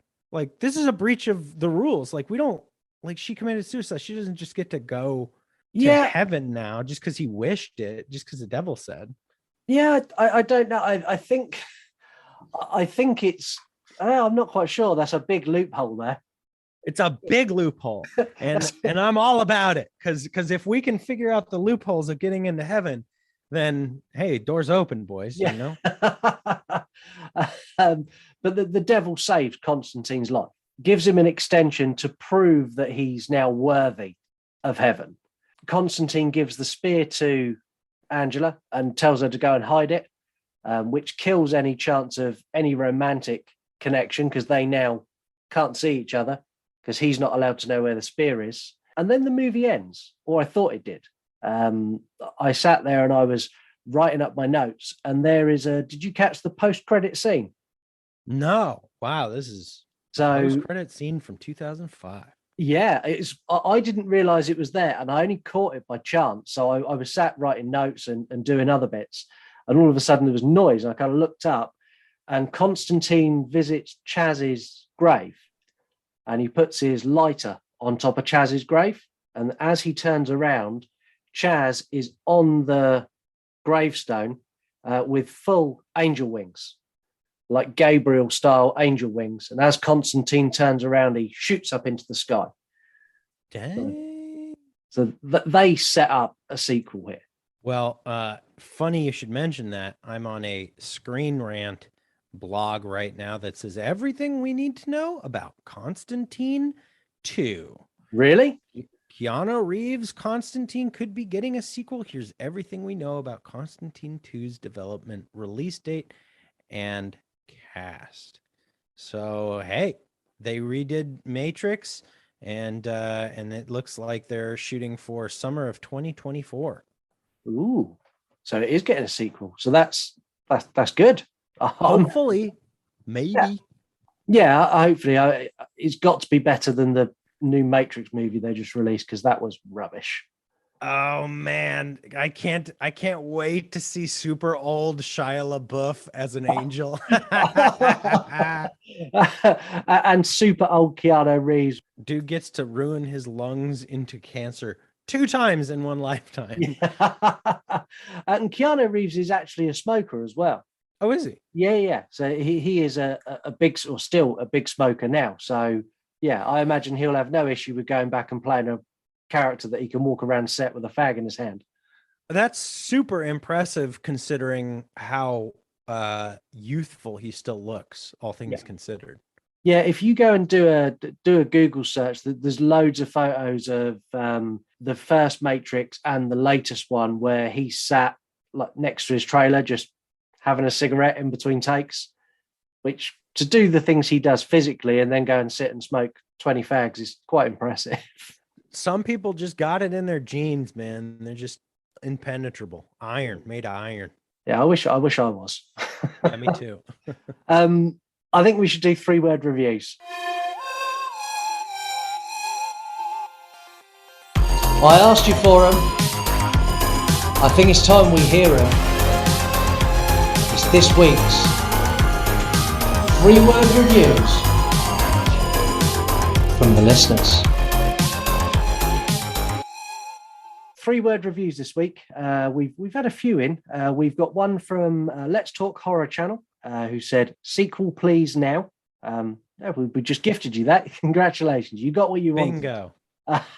this is a breach of the rules. Like, we don't, like, she committed suicide. She doesn't just get to go to heaven now just because he wished it, just because the devil said. Yeah, I don't know. I think it's, I'm not quite sure. That's a big loophole there. It's a big loophole, and I'm all about it because if we can figure out the loopholes of getting into heaven, then hey, doors open, boys. You know. But the devil saved Constantine's life, gives him an extension to prove that he's now worthy of heaven. Constantine gives the spear to Angela and tells her to go and hide it, which kills any chance of any romantic connection because they now can't see each other, because he's not allowed to know where the spear is. And then the movie ends, or I thought it did. I sat there and I was writing up my notes, and there is did you catch the post-credit scene? No. Wow, this is post-credit scene from 2005. Yeah, I didn't realize it was there, and I only caught it by chance. So I was sat writing notes and doing other bits, and all of a sudden there was noise, and I kind of looked up, and Constantine visits Chaz's grave. And he puts his lighter on top of Chaz's grave. And as he turns around, Chaz is on the gravestone with full angel wings, like Gabriel-style angel wings. And as Constantine turns around, he shoots up into the sky. Dang. So they set up a sequel here. Well, funny you should mention that. I'm on a Screen Rant blog right now that says everything we need to know about Constantine 2. Really? Keanu Reeves' Constantine could be getting a sequel. Here's everything we know about Constantine 2's development, release date, and cast. So, hey, they redid Matrix, and it looks like they're shooting for summer of 2024. Ooh, so it is getting a sequel. So that's good. Hopefully, maybe. Yeah, hopefully. It's got to be better than the new Matrix movie they just released, because that was rubbish. Oh man, I can't wait to see super old Shia LaBeouf as an angel. And super old Keanu Reeves. Dude gets to ruin his lungs into cancer 2 times in one lifetime. And Keanu Reeves is actually a smoker as well. Oh, is he? Yeah. So he is a big, or still a big smoker now. So yeah, I imagine he'll have no issue with going back and playing a character that he can walk around set with a fag in his hand. That's super impressive considering how youthful he still looks, all things considered. Yeah, if you go and do a Google search, there's loads of photos of the first Matrix and the latest one where he sat like next to his trailer, just having a cigarette in between takes. Which to do the things he does physically and then go and sit and smoke 20 fags is quite impressive. Some people just got it in their genes, man. They're just impenetrable. Iron, made of iron. Yeah, I wish I was. Yeah, me too. I think we should do 3-word reviews. I asked you for them. I think it's time we hear them. It's this week's 3-word reviews from the listeners. 3-word reviews this week. We've had a few in. We've got one from Let's Talk Horror Channel, who said, "Sequel, please now." We just gifted you that. Congratulations. You got what you wanted. Bingo.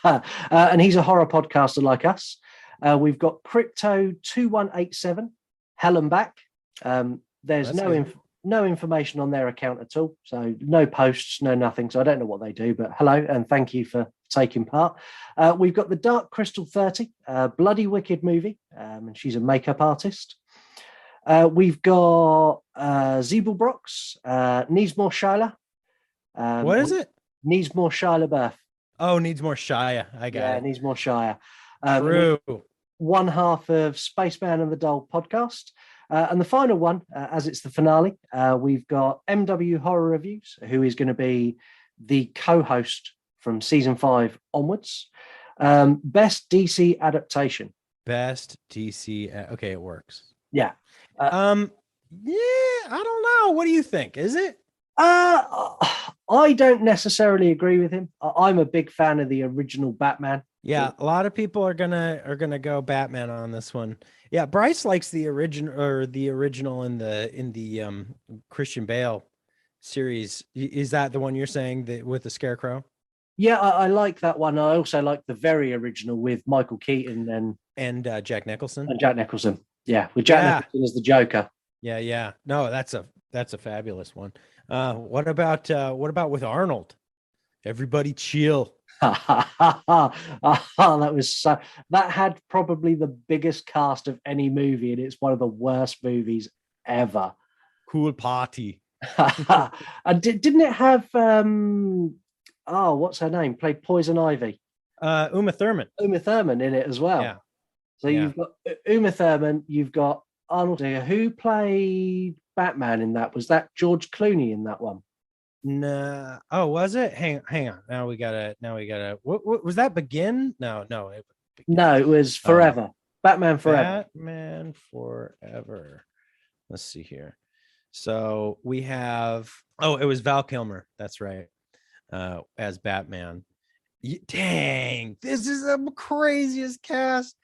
And he's a horror podcaster like us. We've got Crypto 2187, Hell and Back. There's no information on their account at all. So no posts, no nothing. So I don't know what they do, but hello and thank you for taking part. We've got the Dark Crystal 30, bloody wicked movie. And she's a makeup artist. We've got Zeeblebrox, Needs More Shyla. What is it? Needs More Shyla Birth. Oh, Needs More Shia. I got it. Needs More Shia. True. One half of Spaceman and the Doll podcast. And the final one, as it's the finale, we've got MW Horror Reviews, who is going to be the co-host from season 5 onwards. Best DC adaptation. Best DC. Okay, it works. Yeah. Yeah, I don't know. What do you think? Is it? I don't necessarily agree with him. I'm a big fan of the original Batman. Yeah, a lot of people are gonna go Batman on this one. Yeah, Bryce likes the original in the Christian Bale series. Is that the one you're saying that with the Scarecrow? Yeah, I like that one. I also like the very original with Michael Keaton and Jack Nicholson. Yeah, with Jack Nicholson as the Joker. Yeah. No, that's a fabulous one. What about with Arnold? Everybody chill. That had probably the biggest cast of any movie, and it's one of the worst movies ever. Cool party. And didn't it have what's her name? Played Poison Ivy. Uma Thurman. Uma Thurman in it as well. Yeah. So you've got Uma Thurman, you've got Arnold here. Who played Batman in that? Was that George Clooney in that one? No. Oh, was it? Hang on. Now we gotta. What was that? Begin? No. It was Forever. Batman Forever. Batman Forever. Let's see here. So we have. Oh, it was Val Kilmer. That's right. As Batman. Dang, this is the craziest cast.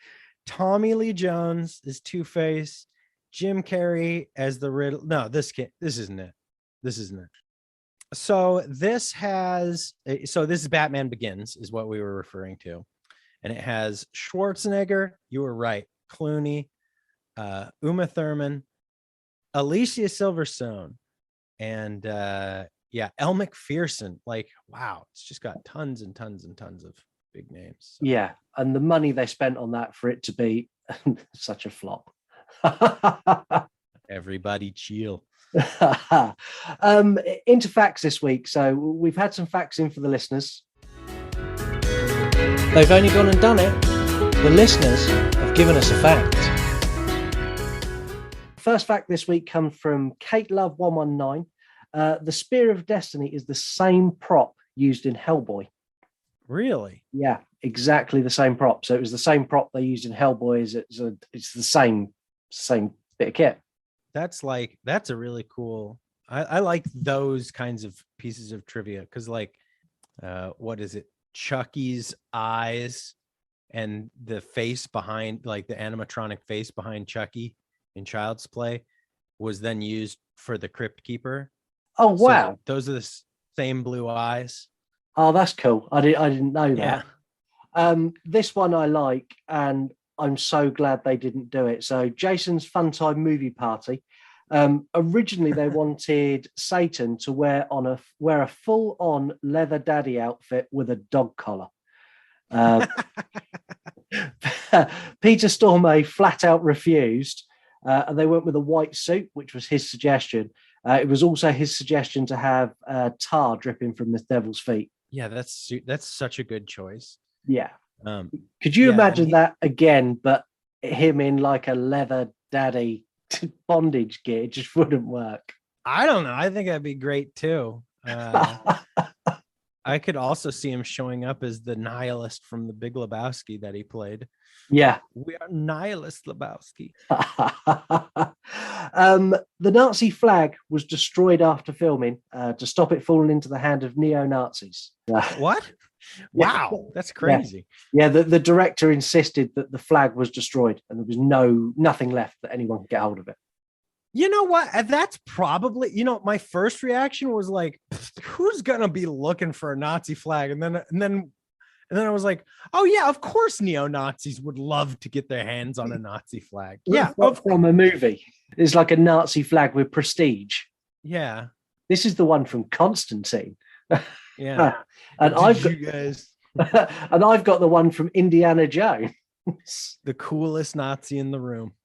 Tommy Lee Jones is Two-Face. Jim Carrey as the Riddler. No, this isn't it. So this is Batman Begins is what we were referring to. And it has Schwarzenegger, you were right, Clooney, Uma Thurman, Alicia Silverstone, and Elle Macpherson. Like, wow, it's just got tons and tons and tons of big names. So. Yeah, and the money they spent on that for it to be such a flop. Everybody chill. Into facts this week. So we've had some facts in for the listeners. They've only gone and done it. The listeners have given us a fact. First fact this week comes from Kate Love 119. The Spear of Destiny is the same prop used in Hellboy. Really? Yeah, exactly the same prop. So it was the same prop they used in Hellboy. It's the same bit of kit. That's a really cool. I like those kinds of pieces of trivia because, like, what is it? Chucky's eyes and the face behind, like the animatronic face behind Chucky in Child's Play, was then used for the Crypt Keeper. Oh wow! So those are the same blue eyes. Oh, that's cool. I didn't know that. Yeah. This one I like, and I'm so glad they didn't do it. So Jason's Funtime Movie Party. Originally, they wanted Satan to wear a full-on leather daddy outfit with a dog collar. Peter Stormare flat out refused, and they went with a white suit, which was his suggestion. It was also his suggestion to have tar dripping from the devil's feet. Yeah, that's such a good choice. Yeah. Could you imagine and that again, but him in like a leather daddy bondage gear? It just wouldn't work. I don't know. I think that'd be great too. I could also see him showing up as the nihilist from the Big Lebowski that he played. Yeah. We are nihilist Lebowski. The Nazi flag was destroyed after filming to stop it falling into the hand of neo-Nazis. What? Wow, that's crazy. Yeah, the director insisted that the flag was destroyed and there was nothing left that anyone could get hold of it. You know what? That's probably, my first reaction was like, who's gonna be looking for a Nazi flag? And then I was like, oh yeah, of course neo-Nazis would love to get their hands on a Nazi flag. Yeah, from a movie. It's like a Nazi flag with prestige. Yeah. This is the one from Constantine. Yeah. And I've got the one from Indiana Jones. The coolest Nazi in the room.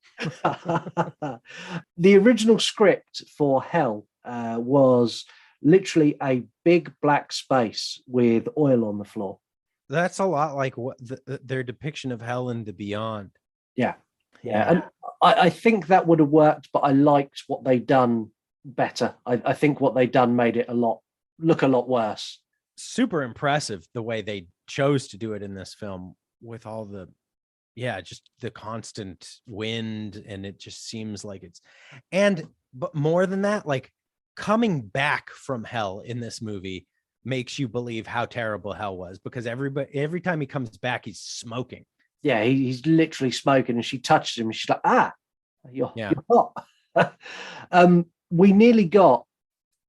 The original script for Hell was literally a big black space with oil on the floor. That's a lot like what their depiction of Hell and the Beyond. Yeah. And I think that would have worked, but I liked what they'd done better. I think what they'd done made it look a lot worse. Super impressive the way they chose to do it in this film with all the just the constant wind, and it just seems like but more than that, like coming back from hell in this movie makes you believe how terrible hell was, because every time he comes back, he's smoking. Yeah, he's literally smoking, and she touches him and she's like, you're hot. We nearly got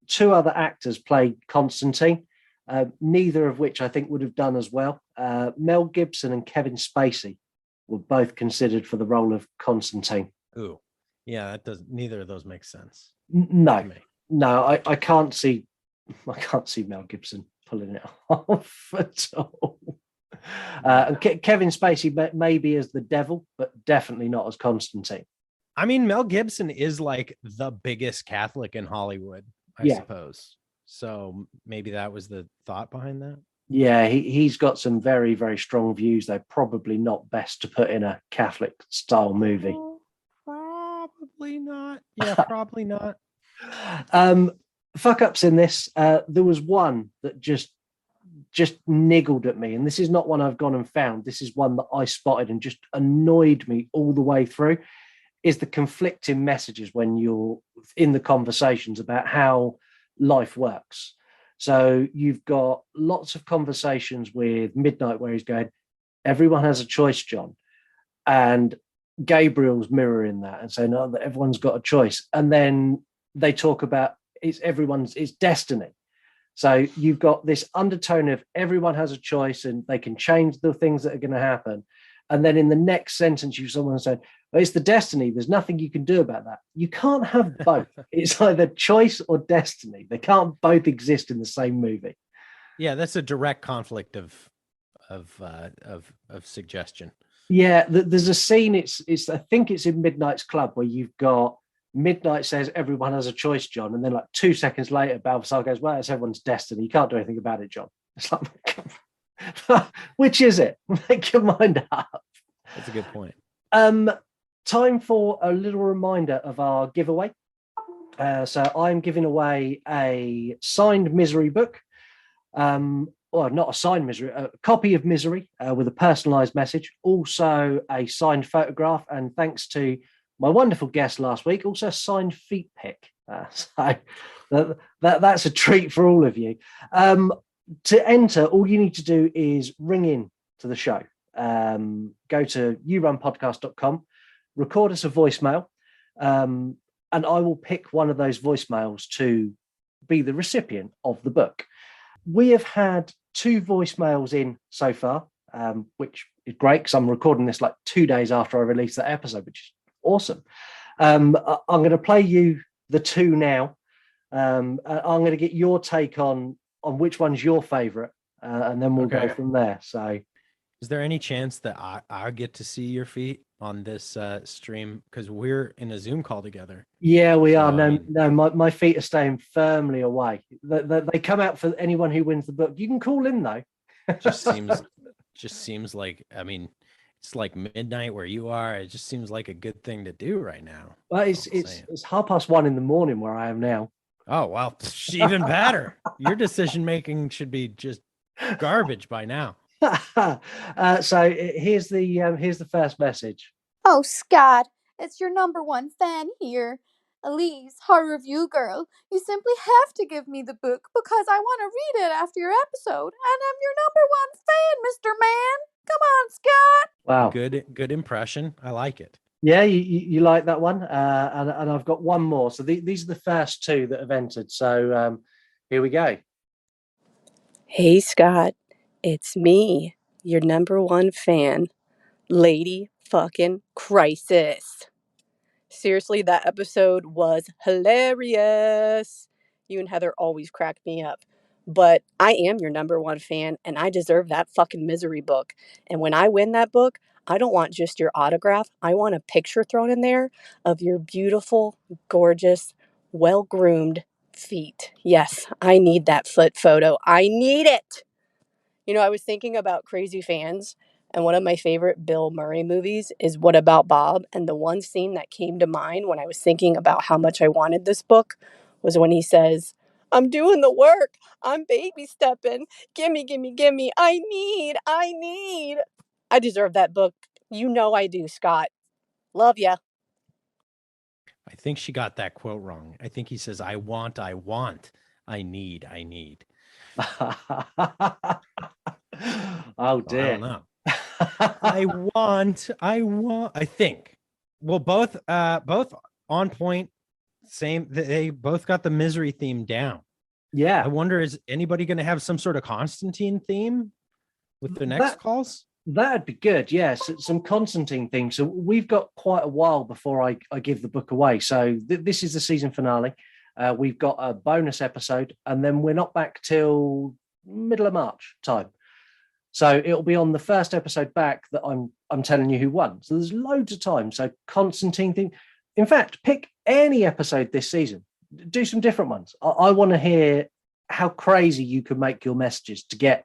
two other actors played Constantine, neither of which I think would have done as well. Mel Gibson and Kevin Spacey were both considered for the role of Constantine. Ooh, yeah, neither of those make sense. No, I can't see Mel Gibson pulling it off at all. And Kevin Spacey maybe as the devil, but definitely not as Constantine. I mean, Mel Gibson is like the biggest Catholic in Hollywood, I suppose. So maybe that was the thought behind that. Yeah, he's got some very, very strong views. They're probably not best to put in a Catholic style movie. Probably not. Yeah, probably not. Fuck ups in this. There was one that just niggled at me, and this is not one I've gone and found. This is one that I spotted and just annoyed me all the way through. Is the conflicting messages when you're in the conversations about how life works. So you've got lots of conversations with Midnight where he's going, everyone has a choice, John. And Gabriel's mirroring that and saying, no, that everyone's got a choice. And then they talk about it's destiny. So you've got this undertone of everyone has a choice and they can change the things that are going to happen. And then in the next sentence, someone said, well, it's the destiny. There's nothing you can do about that. You can't have both. It's either choice or destiny. They can't both exist in the same movie. Yeah, that's a direct conflict of suggestion. Yeah, there's a scene. It's I think it's in Midnight's Club where you've got Midnight says everyone has a choice, John, and then like 2 seconds later, Balthazar goes, well, it's everyone's destiny. You can't do anything about it, John. It's like, which is it? Make your mind up. That's a good point. Time for a little reminder of our giveaway. So I'm giving away a signed Misery book, or not a signed Misery, a copy of Misery with a personalized message, also a signed photograph, and thanks to my wonderful guest last week, also a signed feet pic. So that's a treat for all of you. To enter, all you need to do is ring in to the show. Go to yourunpodcast.com, record us a voicemail, and I will pick one of those voicemails to be the recipient of the book. We have had 2 voicemails in so far, which is great because I'm recording this like 2 days after I released that episode, which is awesome. I'm going to play you the two now. I'm going to get your take on which one's your favorite, and then we'll go from there. So, is there any chance that I get to see your feet on this stream, because we're in a Zoom call together? Yeah, we are. No, I mean, no, my feet are staying firmly away. They come out for anyone who wins the book. You can call in though. just seems like, I mean, it's like midnight where you are. It just seems like a good thing to do right now. Well, it's 1:30 in the morning where I am now. Oh well, even better. Your decision making should be just garbage by now. So here's the first message. Oh, Scott, it's your number one fan here. Elise, horror review girl, you simply have to give me the book because I want to read it after your episode, and I'm your number one fan, Mr. Man. Come on, Scott. Wow. Good impression. I like it. Yeah, you like that one? And I've got one more. So these are the first two that have entered. So here we go. Hey, Scott. It's me, your number one fan, Lady fucking Crisis. Seriously, that episode was hilarious. You and Heather always crack me up. But I am your number one fan, and I deserve that fucking misery book. And when I win that book, I don't want just your autograph. I want a picture thrown in there of your beautiful, gorgeous, well-groomed feet. Yes, I need that foot photo. I need it. You know, I was thinking about crazy fans, and one of my favorite Bill Murray movies is What About Bob? And the one scene that came to mind when I was thinking about how much I wanted this book was when he says, I'm doing the work. I'm baby stepping. Gimme, gimme, gimme. I need. I deserve that book. You know I do, Scott. Love ya. I think she got that quote wrong. I think he says, I want, I need. Oh dear. I don't know. I want. I think. Well, both on point. Same. They both got the misery theme down. Yeah. I wonder, is anybody going to have some sort of Constantine theme with their next calls? That'd be good. Yes, some Constantine theme. So we've got quite a while before I give the book away. So this is the season finale. We've got a bonus episode, and then we're not back till middle of March time. So it'll be on the first episode back that I'm telling you who won. So there's loads of time. So Constantine thing. In fact, pick any episode this season. Do some different ones. I want to hear how crazy you can make your messages to get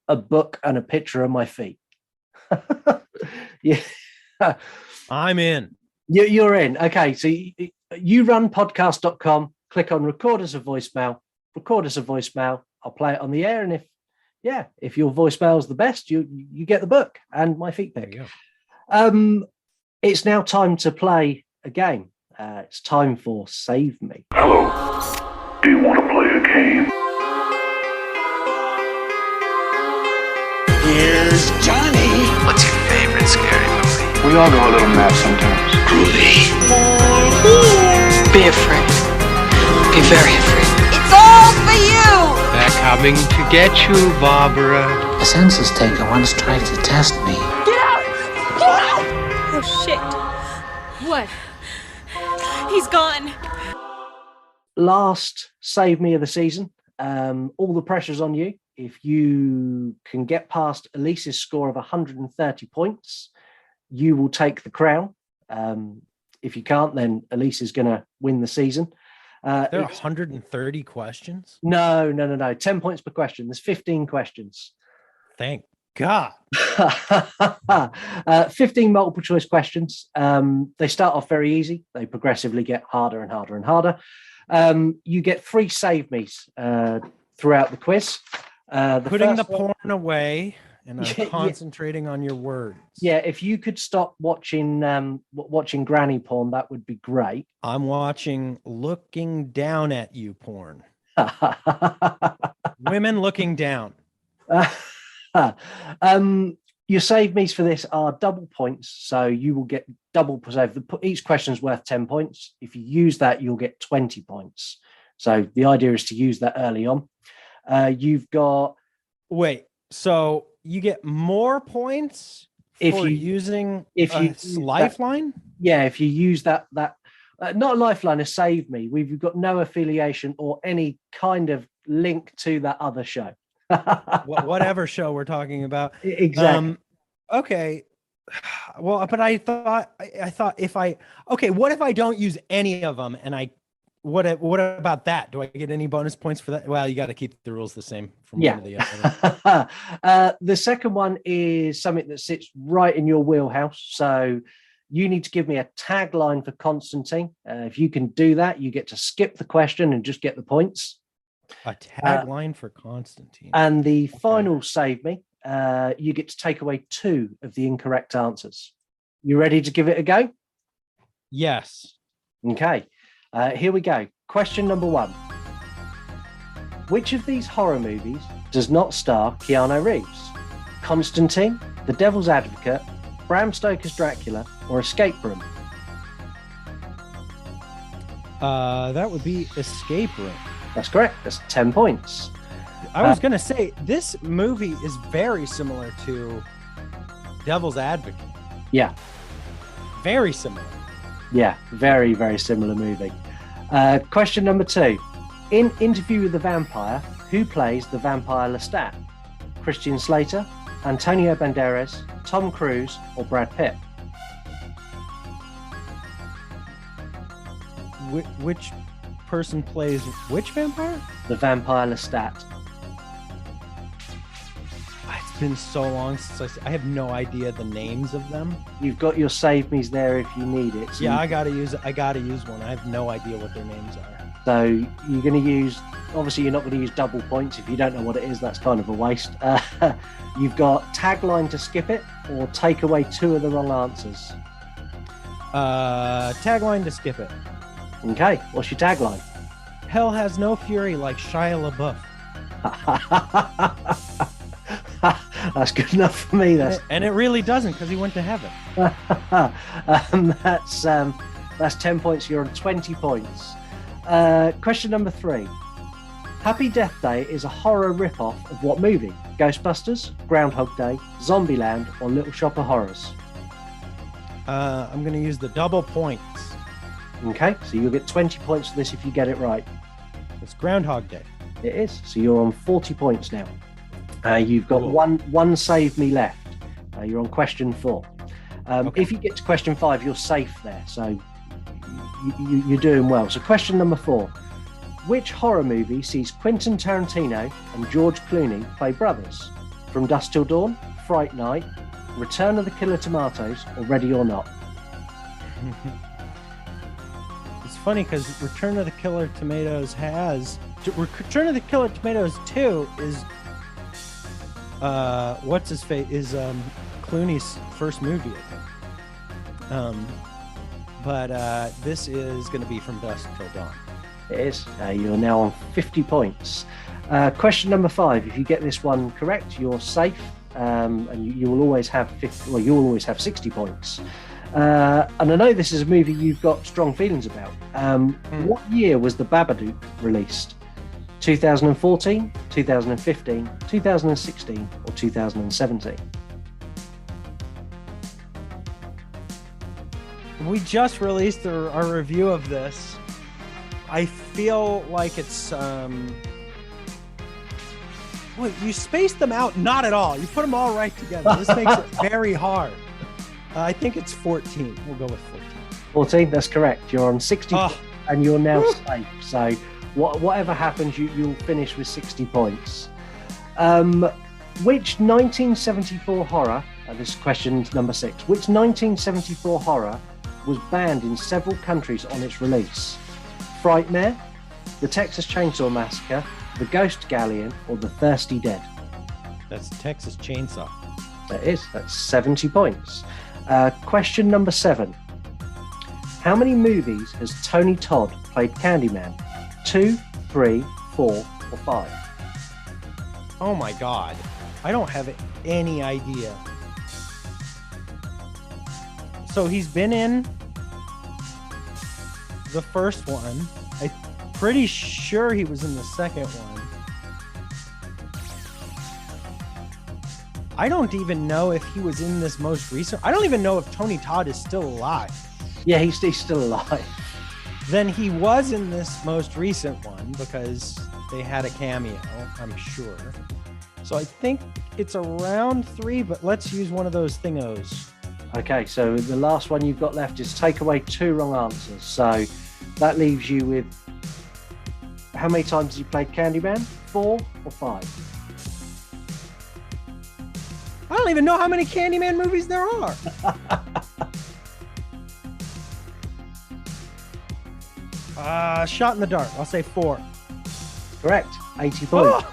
a book and a picture of my feet. Yeah, I'm in. You're in. Okay, so you run podcast.com, click on record us a voicemail, I'll play it on the air, and if your voicemail is the best, you get the book and my feet pick. It's now time to play a game. It's time for Save Me. Hello. Do you want to play a game? Here's Johnny. What's your favorite scary movie? We all go a little mad sometimes. Groovy. Be afraid. Be very afraid. It's all for you. They're coming to get you, Barbara. A census taker once tried to test me. Get out! Get out! Oh, shit. What? He's gone. Last Save Me of the season. All the pressure's on you. If you can get past Elise's score of 130 points, you will take the crown. If you can't, then Elise is going to win the season. There are 130 questions? No. 10 points per question. There's 15 questions. Thank God. 15 multiple choice questions. They start off very easy. They progressively get harder and harder and harder. You get 3 Save Me's throughout the quiz. Putting the porn away, and I'm concentrating on your words. Yeah, if you could stop watching granny porn, that would be great. I'm watching looking down at you porn. Women looking down. Your Save Me's for this are double points, so you will get double. So each question's worth 10 points. If you use that, you'll get 20 points. So the idea is to use that early on. You've got. Wait, so you get more points if you're using a lifeline? If you use that Not a lifeline, a save me. We've got no affiliation or any kind of link to that other show. Whatever show we're talking about. Exactly. Okay. Well, but I thought what if I don't use any of them and what about that? Do I get any bonus points for that? Well, you got to keep the rules the same from one to the other. The second one is something that sits right in your wheelhouse. So you need to give me a tagline for Constantine. If you can do that, you get to skip the question and just get the points. A tagline for Constantine. And the final save me, you get to take away 2 of the incorrect answers. You ready to give it a go? Yes. Okay. Here we go. Question number 1. Which of these horror movies does not star Keanu Reeves? Constantine, The Devil's Advocate, Bram Stoker's Dracula, or Escape Room? That would be Escape Room. That's correct. That's 10 points. I was going to say, this movie is very similar to Devil's Advocate. Yeah. Very similar. Yeah, very, very similar movie. Question number 2. In Interview with the Vampire, who plays the vampire Lestat? Christian Slater, Antonio Banderas, Tom Cruise, or Brad Pitt? Which person plays which vampire? The vampire Lestat. It's been so long since I have no idea the names of them. You've got your save me's there if you need it. So yeah, I gotta use one. I have no idea what their names are. So you're going to use, obviously you're not going to use double points. If you don't know what it is, that's kind of a waste. You've got tagline to skip it or take away 2 of the wrong answers. Tagline to skip it. Okay, what's your tagline? Hell has no fury like Shia LaBeouf. That's good enough for me. And it really doesn't, because he went to heaven. That's 10 points. You're on 20 points. Question number 3. Happy Death Day is a horror ripoff of what movie? Ghostbusters, Groundhog Day, Zombieland, or Little Shop of Horrors? I'm going to use the double points. Okay, so you'll get 20 points for this if you get it right. It's Groundhog Day. It is. So you're on 40 points now. You've got one save me left. You're on question 4. Okay. If you get to question 5, you're safe there. So you're doing well. So question number 4. Which horror movie sees Quentin Tarantino and George Clooney play brothers? From Dusk Till Dawn, Fright Night, Return of the Killer Tomatoes, or Ready or Not? It's funny because Return of the Killer Tomatoes 2 is what's his face is Clooney's first movie, I think. But this is going to be From Dusk Till Dawn. It is. You're now on 50 points. Question number 5. If you get this one correct, you're safe, and you will always have 50. Well, you'll always have 60 points. And I know this is a movie you've got strong feelings about. What year was The Babadook released? 2014, 2015, 2016, or 2017? We just released our review of this. I feel like it's wait, you spaced them out? Not at all. You put them all right together. This makes it very hard. I think it's 14. We'll go with 14. 14, that's correct. You're on 60 and you're now safe. So whatever happens, you'll finish with 60 points. Which 1974 horror, this is question number 6, which 1974 horror was banned in several countries on its release? Frightmare, The Texas Chainsaw Massacre, The Ghost Galleon, or The Thirsty Dead? That's Texas Chainsaw. That is. That's 70 points. Question number 7. How many movies has Tony Todd played Candyman? 2, 3, 4, or 5? Oh my God. I don't have any idea. So he's been in the first one. I'm pretty sure he was in the second one. I don't even know if he was in this most recent. I don't even know if Tony Todd is still alive. Yeah, he's still alive. than he was in this most recent one because they had a cameo, I'm sure. So I think it's around 3, but let's use one of those thingos. Okay, so the last one you've got left is take away 2 wrong answers. So that leaves you with, how many times have you played Candyman? 4 or 5? I don't even know how many Candyman movies there are. Shot in the dark. I'll say 4. Correct. 80 points.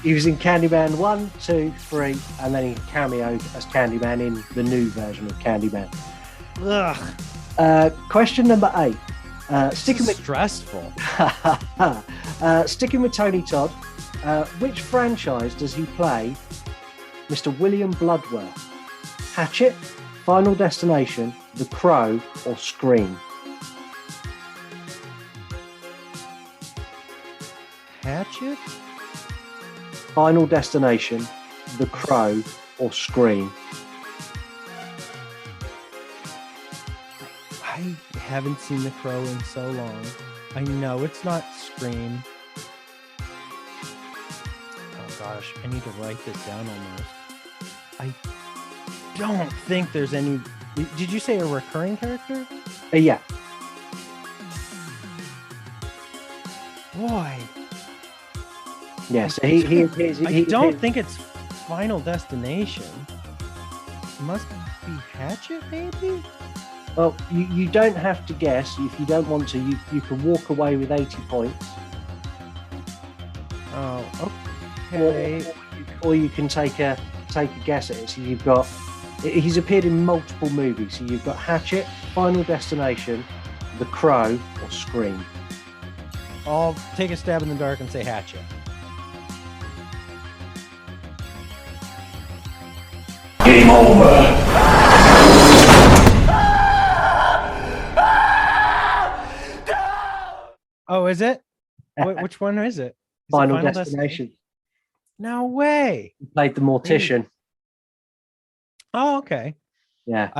He was in Candyman 1, 2, 3, and then he cameoed as Candyman in the new version of Candyman. Question number 8. Sticking with stressful. Sticking with Tony Todd, which franchise does he play Mr. William Bloodworth? Hatchet, Final Destination, The Crow, or Scream? Hatchet? Final Destination, The Crow, or Scream? I haven't seen The Crow in so long. I know it's not Scream. Oh gosh, I need to write this down almost. I don't think there's any. Did you say a recurring character? Yeah. Boy. Yes, I don't think it's Final Destination. It must be Hatchet, maybe? Well, you don't have to guess. If you don't want to, you can walk away with 80 points. Oh, okay. Or you can take a guess at it. So you've got, he's appeared in multiple movies. So you've got Hatchet, Final Destination, The Crow, or Scream. I'll take a stab in the dark and say Hatchet. Game over. Oh, is it? Which one is it? Final Destination. No way. He played the mortician. Oh, okay. Yeah.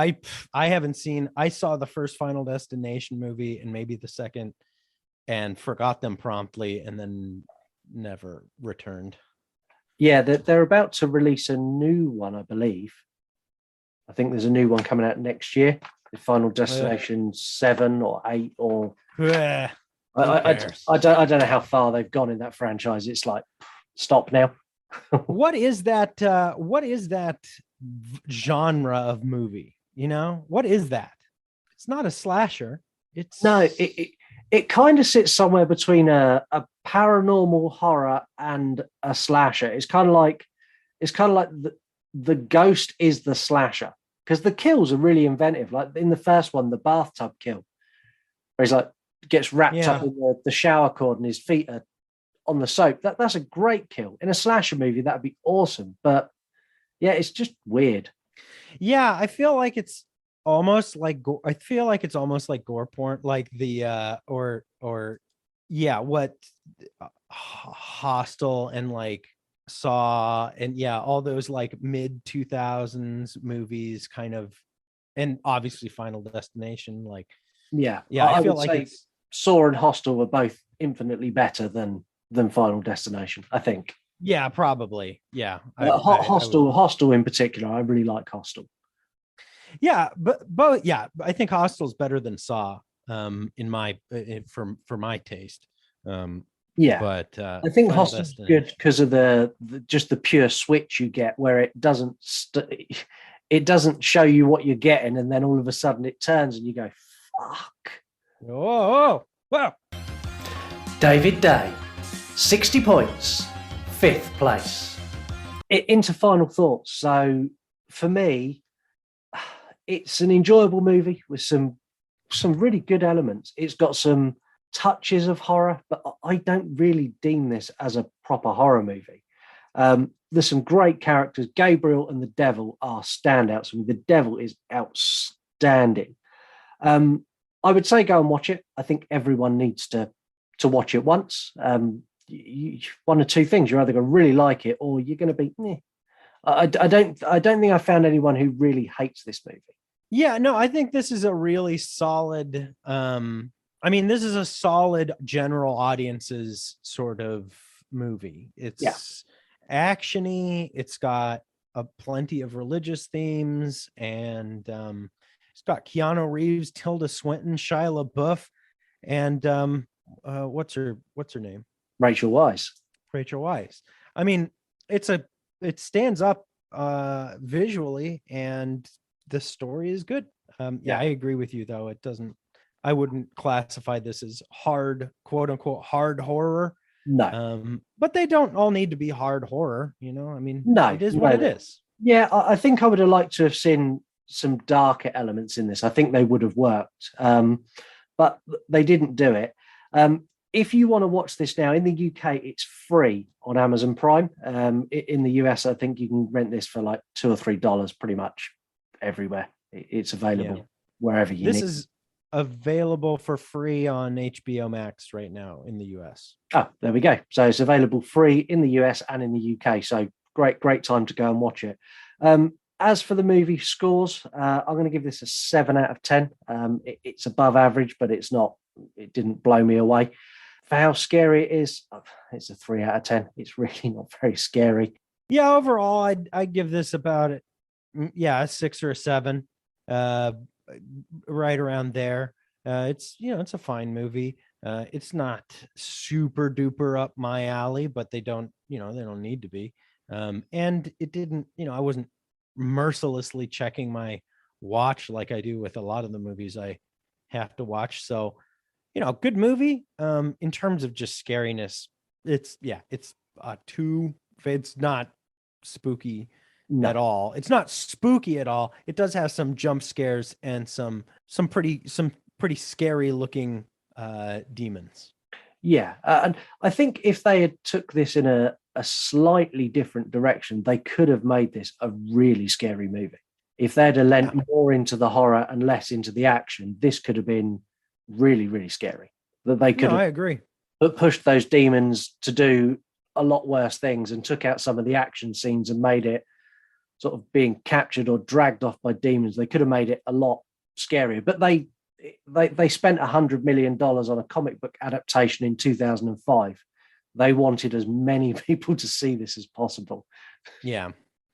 I haven't seen. I saw the first Final Destination movie and maybe the second, and forgot them promptly, and then never returned. Yeah, they're about to release a new one, I believe. I think there's a new one coming out next year. The Final Destination 7 or 8 or. I don't know how far they've gone in that franchise. It's like, stop now. What is that? What is that genre of movie? You know, what is that? It's not a slasher. It's no. It kind of sits somewhere between a paranormal horror and a slasher. It's kind of like the ghost is the slasher, because the kills are really inventive. Like in the first one, the bathtub kill, where he's like gets wrapped up in the shower cord and his feet are on the soap. That's a great kill. In a slasher movie, that'd be awesome. But yeah, it's just weird. Yeah, I feel like it's almost like gore porn, like the what Hostel and like Saw and all those like mid 2000s movies kind of, and obviously Final Destination, like I feel like it's Saw and Hostel were both infinitely better than Final Destination, I think. Yeah, probably. Yeah. Hostel in particular, I really like Hostel. Yeah, but I think Hostel's better than Saw, in my for my taste. But I think Hostel's good because of the just the pure switch you get, where it doesn't show you what you're getting, and then all of a sudden it turns and you go, fuck. Oh, wow. David Day, 60 points, 5th place. Into final thoughts. So for me, it's an enjoyable movie with some really good elements. It's got some touches of horror, but I don't really deem this as a proper horror movie. There's some great characters. Gabriel and the devil are standouts. I mean, the devil is outstanding. I would say go and watch it. I think everyone needs to watch it once. One or two things: you're either going to really like it, or you're going to be. I don't think I found anyone who really hates this movie. Yeah, no, I think this is a really solid I mean, this is a solid general audience's sort of movie. It's actiony. It's got plenty of religious themes, and it's got Keanu Reeves, Tilda Swinton, Shia LaBeouf, and what's her name? Rachel Weisz. Rachel Weisz. I mean, it stands up visually, and the story is good. Yeah, I agree with you though. I wouldn't classify this as hard, quote unquote, hard horror. No. But they don't all need to be hard horror, you know? I mean, No, it is what it is. Yeah, I think I would have liked to have seen some darker elements in this. I think they would have worked. But they didn't do it. If you want to watch this now, in the UK, it's free on Amazon Prime. In the US, I think you can rent this for like $2 or $3 pretty much everywhere. It's available wherever you need. This is available for free on HBO Max right now in the US. Oh, there we go. So it's available free in the US and in the UK. So great time to go and watch it. As for the movie scores, I'm going to give this a 7 out of 10. It's above average, but it didn't blow me away. For how scary it is, it's a 3 out of 10. It's really not very scary. Yeah, overall, I'd give this about a 6 or a 7. Right around there. It's a fine movie. It's not super duper up my alley, but they don't need to be. And it didn't, I wasn't mercilessly checking my watch like I do with a lot of the movies I have to watch. So, good movie. In terms of just scariness, it's a 2. It's not spooky. No. At all. It's not spooky at all. It does have some jump scares and some pretty scary looking demons. Yeah, and I think if they had took this in a slightly different direction, they could have made this a really scary movie. If they'd have lent more into the horror and less into the action, this could have been really, really scary. That they could have I agree. Pushed those demons to do a lot worse things and took out some of the action scenes and made it sort of being captured or dragged off by demons. They could have made it a lot scarier, but they spent $100 million on a comic book adaptation in 2005. They wanted as many people to see this as possible. Yeah.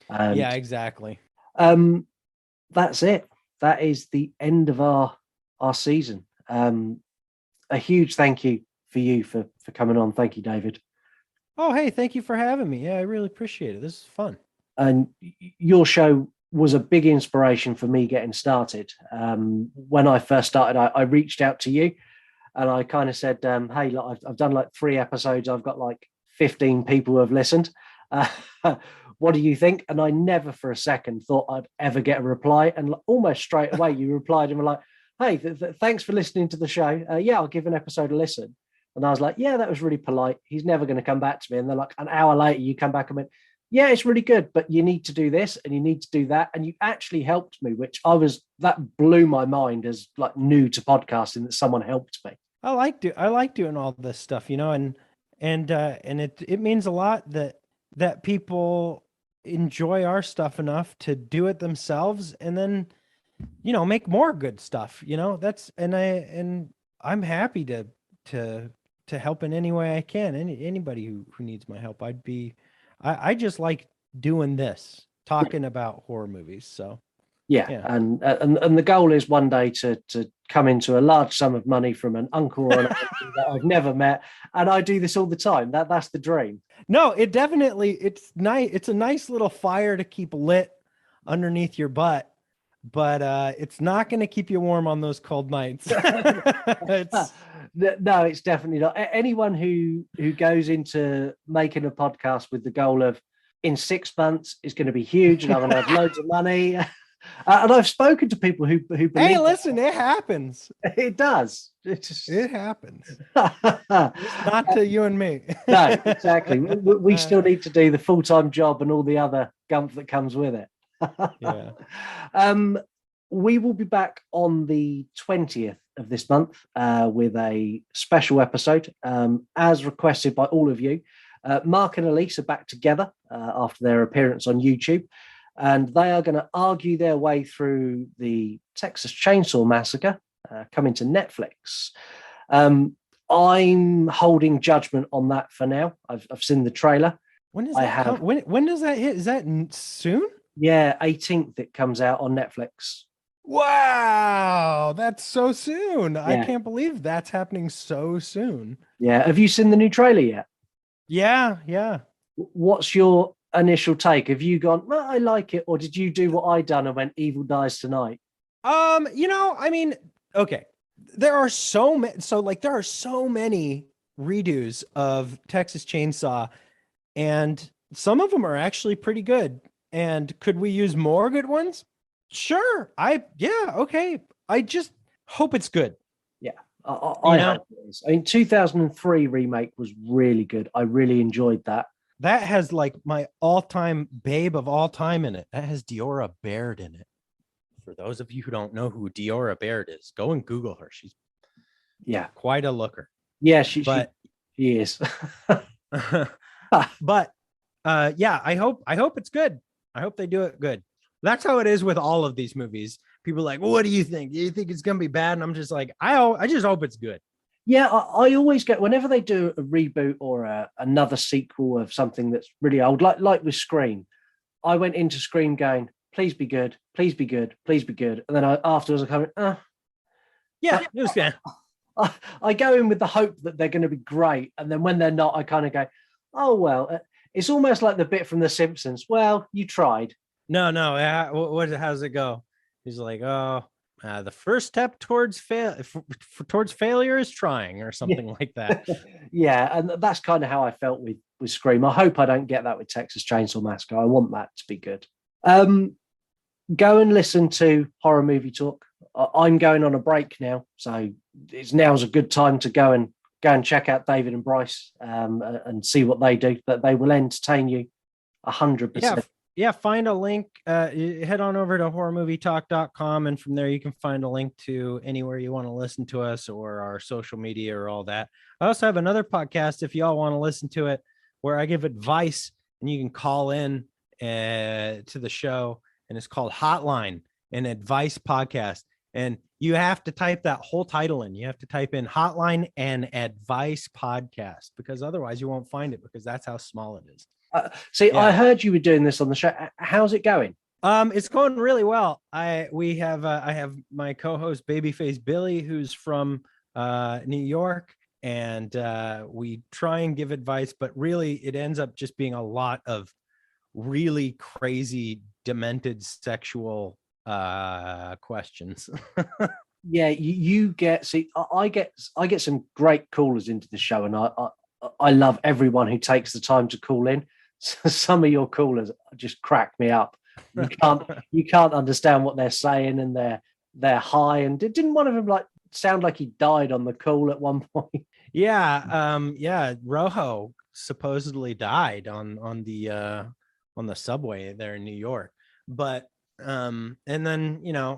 Yeah, exactly. That's it. That is the end of our season. A huge thank you for you for coming on. Thank you, David. Oh, hey, thank you for having me. Yeah, I really appreciate it. This is fun. And your show was a big inspiration for me getting started. When I first started, I reached out to you and I kind of said, hey, look, I've done like 3 episodes. I've got like 15 people who have listened. What do you think? And I never for a second thought I'd ever get a reply. And almost straight away, you replied and were like, hey, thanks for listening to the show. I'll give an episode a listen. And I was like, yeah, that was really polite. He's never going to come back to me. And then like an hour later, you come back and went, yeah, it's really good, but you need to do this and you need to do that. And you actually helped me, that blew my mind as like new to podcasting that someone helped me. I like doing all this stuff, and it means a lot that people enjoy our stuff enough to do it themselves and then, make more good stuff, and I'm happy to help in any way I can. Anybody who needs my help, I just like doing this, talking about horror movies. So yeah. And the goal is one day to come into a large sum of money from an uncle or an auntie that I've never met, and I do this all the time. That's the dream. No, it's nice. It's a nice little fire to keep lit underneath your butt, but it's not going to keep you warm on those cold nights. No, it's definitely not. Anyone who goes into making a podcast with the goal of in 6 months is going to be huge and I'm going to have loads of money. And I've spoken to people who believe. Hey, listen, it happens. It does. It happens. Not to you and me. No, exactly. We still need to do the full-time job and all the other gump that comes with it. Yeah. We will be back on the 20th of this month with a special episode, as requested by all of you. Mark and Elise are back together after their appearance on YouTube, and they are going to argue their way through the Texas Chainsaw Massacre coming to Netflix. I'm holding judgment on that for now. I've seen the trailer. When does that come? When does that hit? Is that soon? Yeah, 18th it comes out on Netflix. Wow, that's so soon. Yeah. I can't believe that's happening so soon. Yeah. Have you seen the new trailer yet? Yeah. What's your initial take? Have you gone, well, I like it, or did you do what I done and went, Evil Dies Tonight? I mean, okay. There are so many redos of Texas Chainsaw, and some of them are actually pretty good. And could we use more good ones? Sure. Okay. I just hope it's good. Yeah. I hope it is. I mean, 2003 remake was really good. I really enjoyed that. That has like my all-time babe of all time in it. That has Diora Baird in it. For those of you who don't know who Diora Baird is, go and Google her. She's quite a looker. Yeah, she is. But I hope it's good. I hope they do it good. That's how it is with all of these movies. People are like, well, what do you think? Do you think it's gonna be bad? And I'm just like, I just hope it's good. Yeah, I always get, whenever they do a reboot or another sequel of something that's really old, like with Scream, I went into Scream going, please be good, please be good, please be good. And then afterwards I come, yeah, it was good. I go in with the hope that they're going to be great. And then when they're not, I kind of go, oh, well, it's almost like the bit from The Simpsons. Well, you tried. No. How's it go? He's like, the first step towards failure is trying, or something like that. Yeah, and that's kind of how I felt with Scream. I hope I don't get that with Texas Chainsaw Massacre. I want that to be good. Go and listen to Horror Movie Talk. I'm going on a break now, so now's a good time to go and check out David and Bryce and see what they do. That they will entertain you 100%. Yeah, find a link. Head on over to horrormovietalk.com, and from there you can find a link to anywhere you want to listen to us, or our social media, or all that. I also have another podcast if y'all want to listen to it, where I give advice, and you can call in to the show, and it's called Hotline, an advice podcast. And you have to type that whole title in. You have to type in Hotline and Advice Podcast, because otherwise you won't find it, because that's how small it is. I heard you were doing this on the show. How's it going? It's going really well. I have my co-host Babyface Billy, who's from New York, and we try and give advice, but really it ends up just being a lot of really crazy, demented sexual questions. Yeah, you get. I get some great callers into the show, and I love everyone who takes the time to call in. Some of your callers just crack me up. You can't understand what they're saying, and they're high. And didn't one of them sound like he died on the call at one point? Yeah. Rojo supposedly died on the subway there in New York. But and then I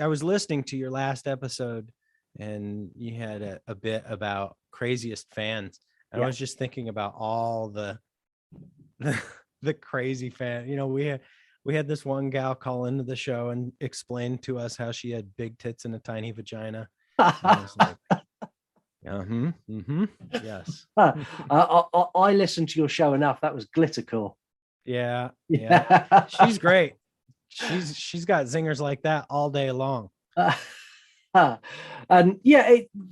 was listening to your last episode, and you had a bit about craziest fans. And I was just thinking about all the crazy fan. We had this one gal call into the show and explain to us how she had big tits and a tiny vagina. I was like, yes. I listened to your show enough. That was Glittercore. Yeah. She's great. She's got zingers like that all day long. And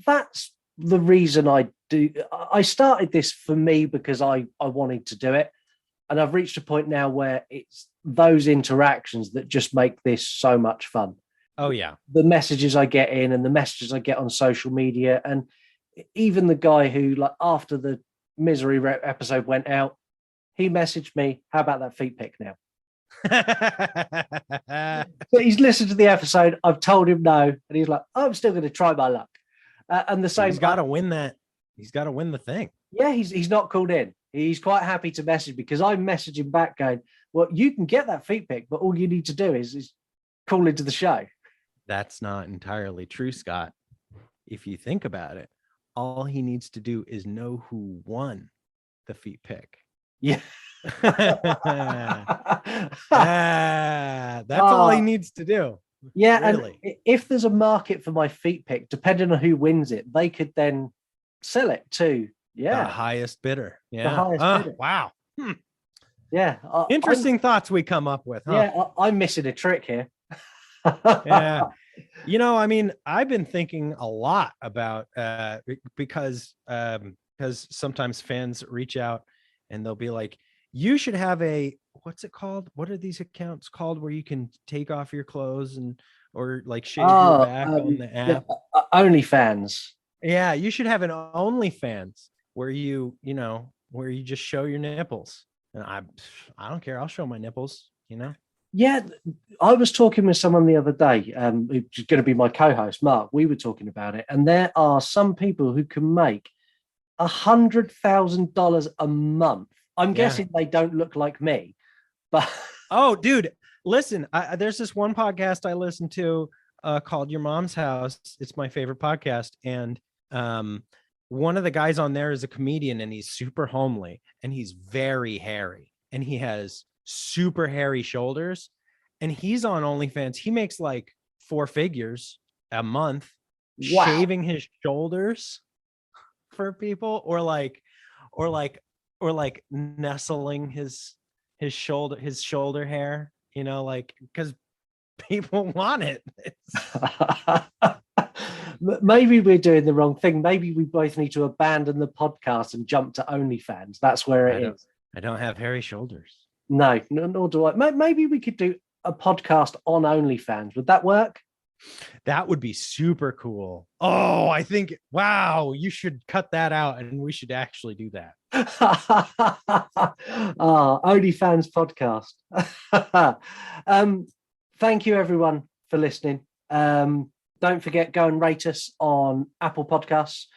that's the reason I do. I started this for me because I wanted to do it, and I've reached a point now where it's those interactions that just make this so much fun. Oh yeah, the messages I get in and the messages I get on social media, and even the guy who, after the Misery episode went out, he messaged me, how about that feet pic now? So he's listened to the episode. I've told him no, and he's like, I'm still going to try my luck. And the same, he's got to win that. He's got to win the thing. Yeah, he's not called in. He's quite happy to message, because I message him back going, well, you can get that feet pic, but all you need to do is call into the show. That's not entirely true, Scott. If you think about it, all he needs to do is know who won the feet pic. Yeah. That's all he needs to do. Yeah, Really? and if there's a market for my feet pick, depending on who wins it, they could then sell it to The highest bidder. Yeah. highest bidder. Wow. Yeah, Interesting thoughts we come up with, huh? Yeah, I'm missing a trick here. Yeah. I mean, I've been thinking a lot about because sometimes fans reach out and they'll be like, you should have what's it called? What are these accounts called where you can take off your clothes or like shave your back on the app? OnlyFans. Yeah, you should have an OnlyFans where where you just show your nipples. And I don't care. I'll show my nipples, Yeah, I was talking with someone the other day, who's going to be my co-host, Mark. We were talking about it, and there are some people who can make $100,000 a month. I'm guessing they don't look like me, but oh, dude, listen, there's this one podcast I listen to called Your Mom's House. It's my favorite podcast, and one of the guys on there is a comedian, and he's super homely, and he's very hairy, and he has super hairy shoulders, and he's on OnlyFans. He makes like 4 figures a month shaving his shoulders for people, or like nestling his shoulder hair, like because people want it. Maybe we're doing the wrong thing. Maybe we both need to abandon the podcast and jump to OnlyFans. That's where it is. I don't have hairy shoulders. No, nor do I. Maybe we could do a podcast on OnlyFans. Would that work? That would be super cool. Oh, I think, wow, you should cut that out and we should actually do that. OnlyFans podcast. Thank you, everyone, for listening. Don't forget, go and rate us on Apple Podcasts.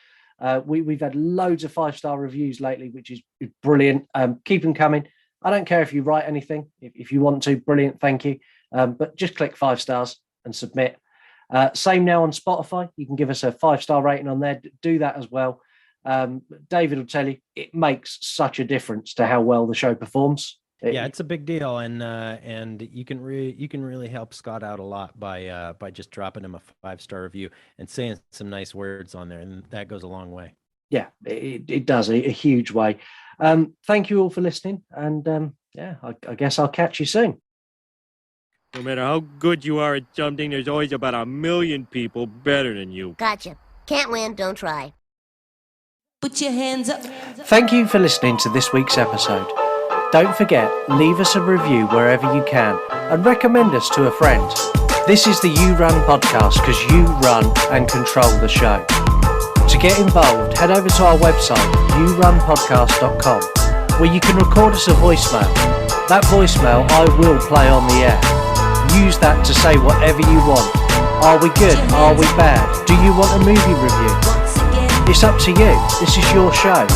We've had loads of 5-star reviews lately, which is brilliant. Keep them coming. I don't care if you write anything. If you want to, brilliant, thank you. But just click 5 stars and submit. Same now on Spotify. You can give us a 5-star rating on there. Do that as well. David will tell you, it makes such a difference to how well the show performs. Yeah, it's a big deal, and you can really help Scott out a lot by just dropping him a 5-star review and saying some nice words on there, and that goes a long way. Yeah, it does a huge way. Thank you all for listening, and I guess I'll catch you soon. No matter how good you are at something, there's always about 1 million people better than you. Gotcha. Can't win, don't try. Put your hands up. Thank you for listening to this week's episode. Don't forget, leave us a review wherever you can and recommend us to a friend. This is the You Run podcast because you run and control the show. To get involved, head over to our website, yourunpodcast.com, where you can record us a voicemail. That voicemail I will play on the air. Use that to say whatever you want. Are we good? Are we bad? Do you want a movie review? It's up to you. This is your show.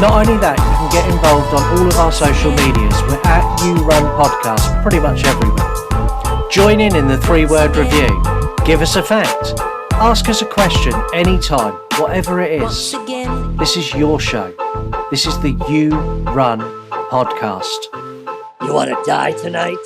Not only that, you can get involved on all of our social medias. We're at You Run Podcast pretty much everywhere. Join in the 3-word review. Give us a fact. Ask us a question anytime, whatever it is. This is your show. This is the You Run Podcast. You want to die tonight?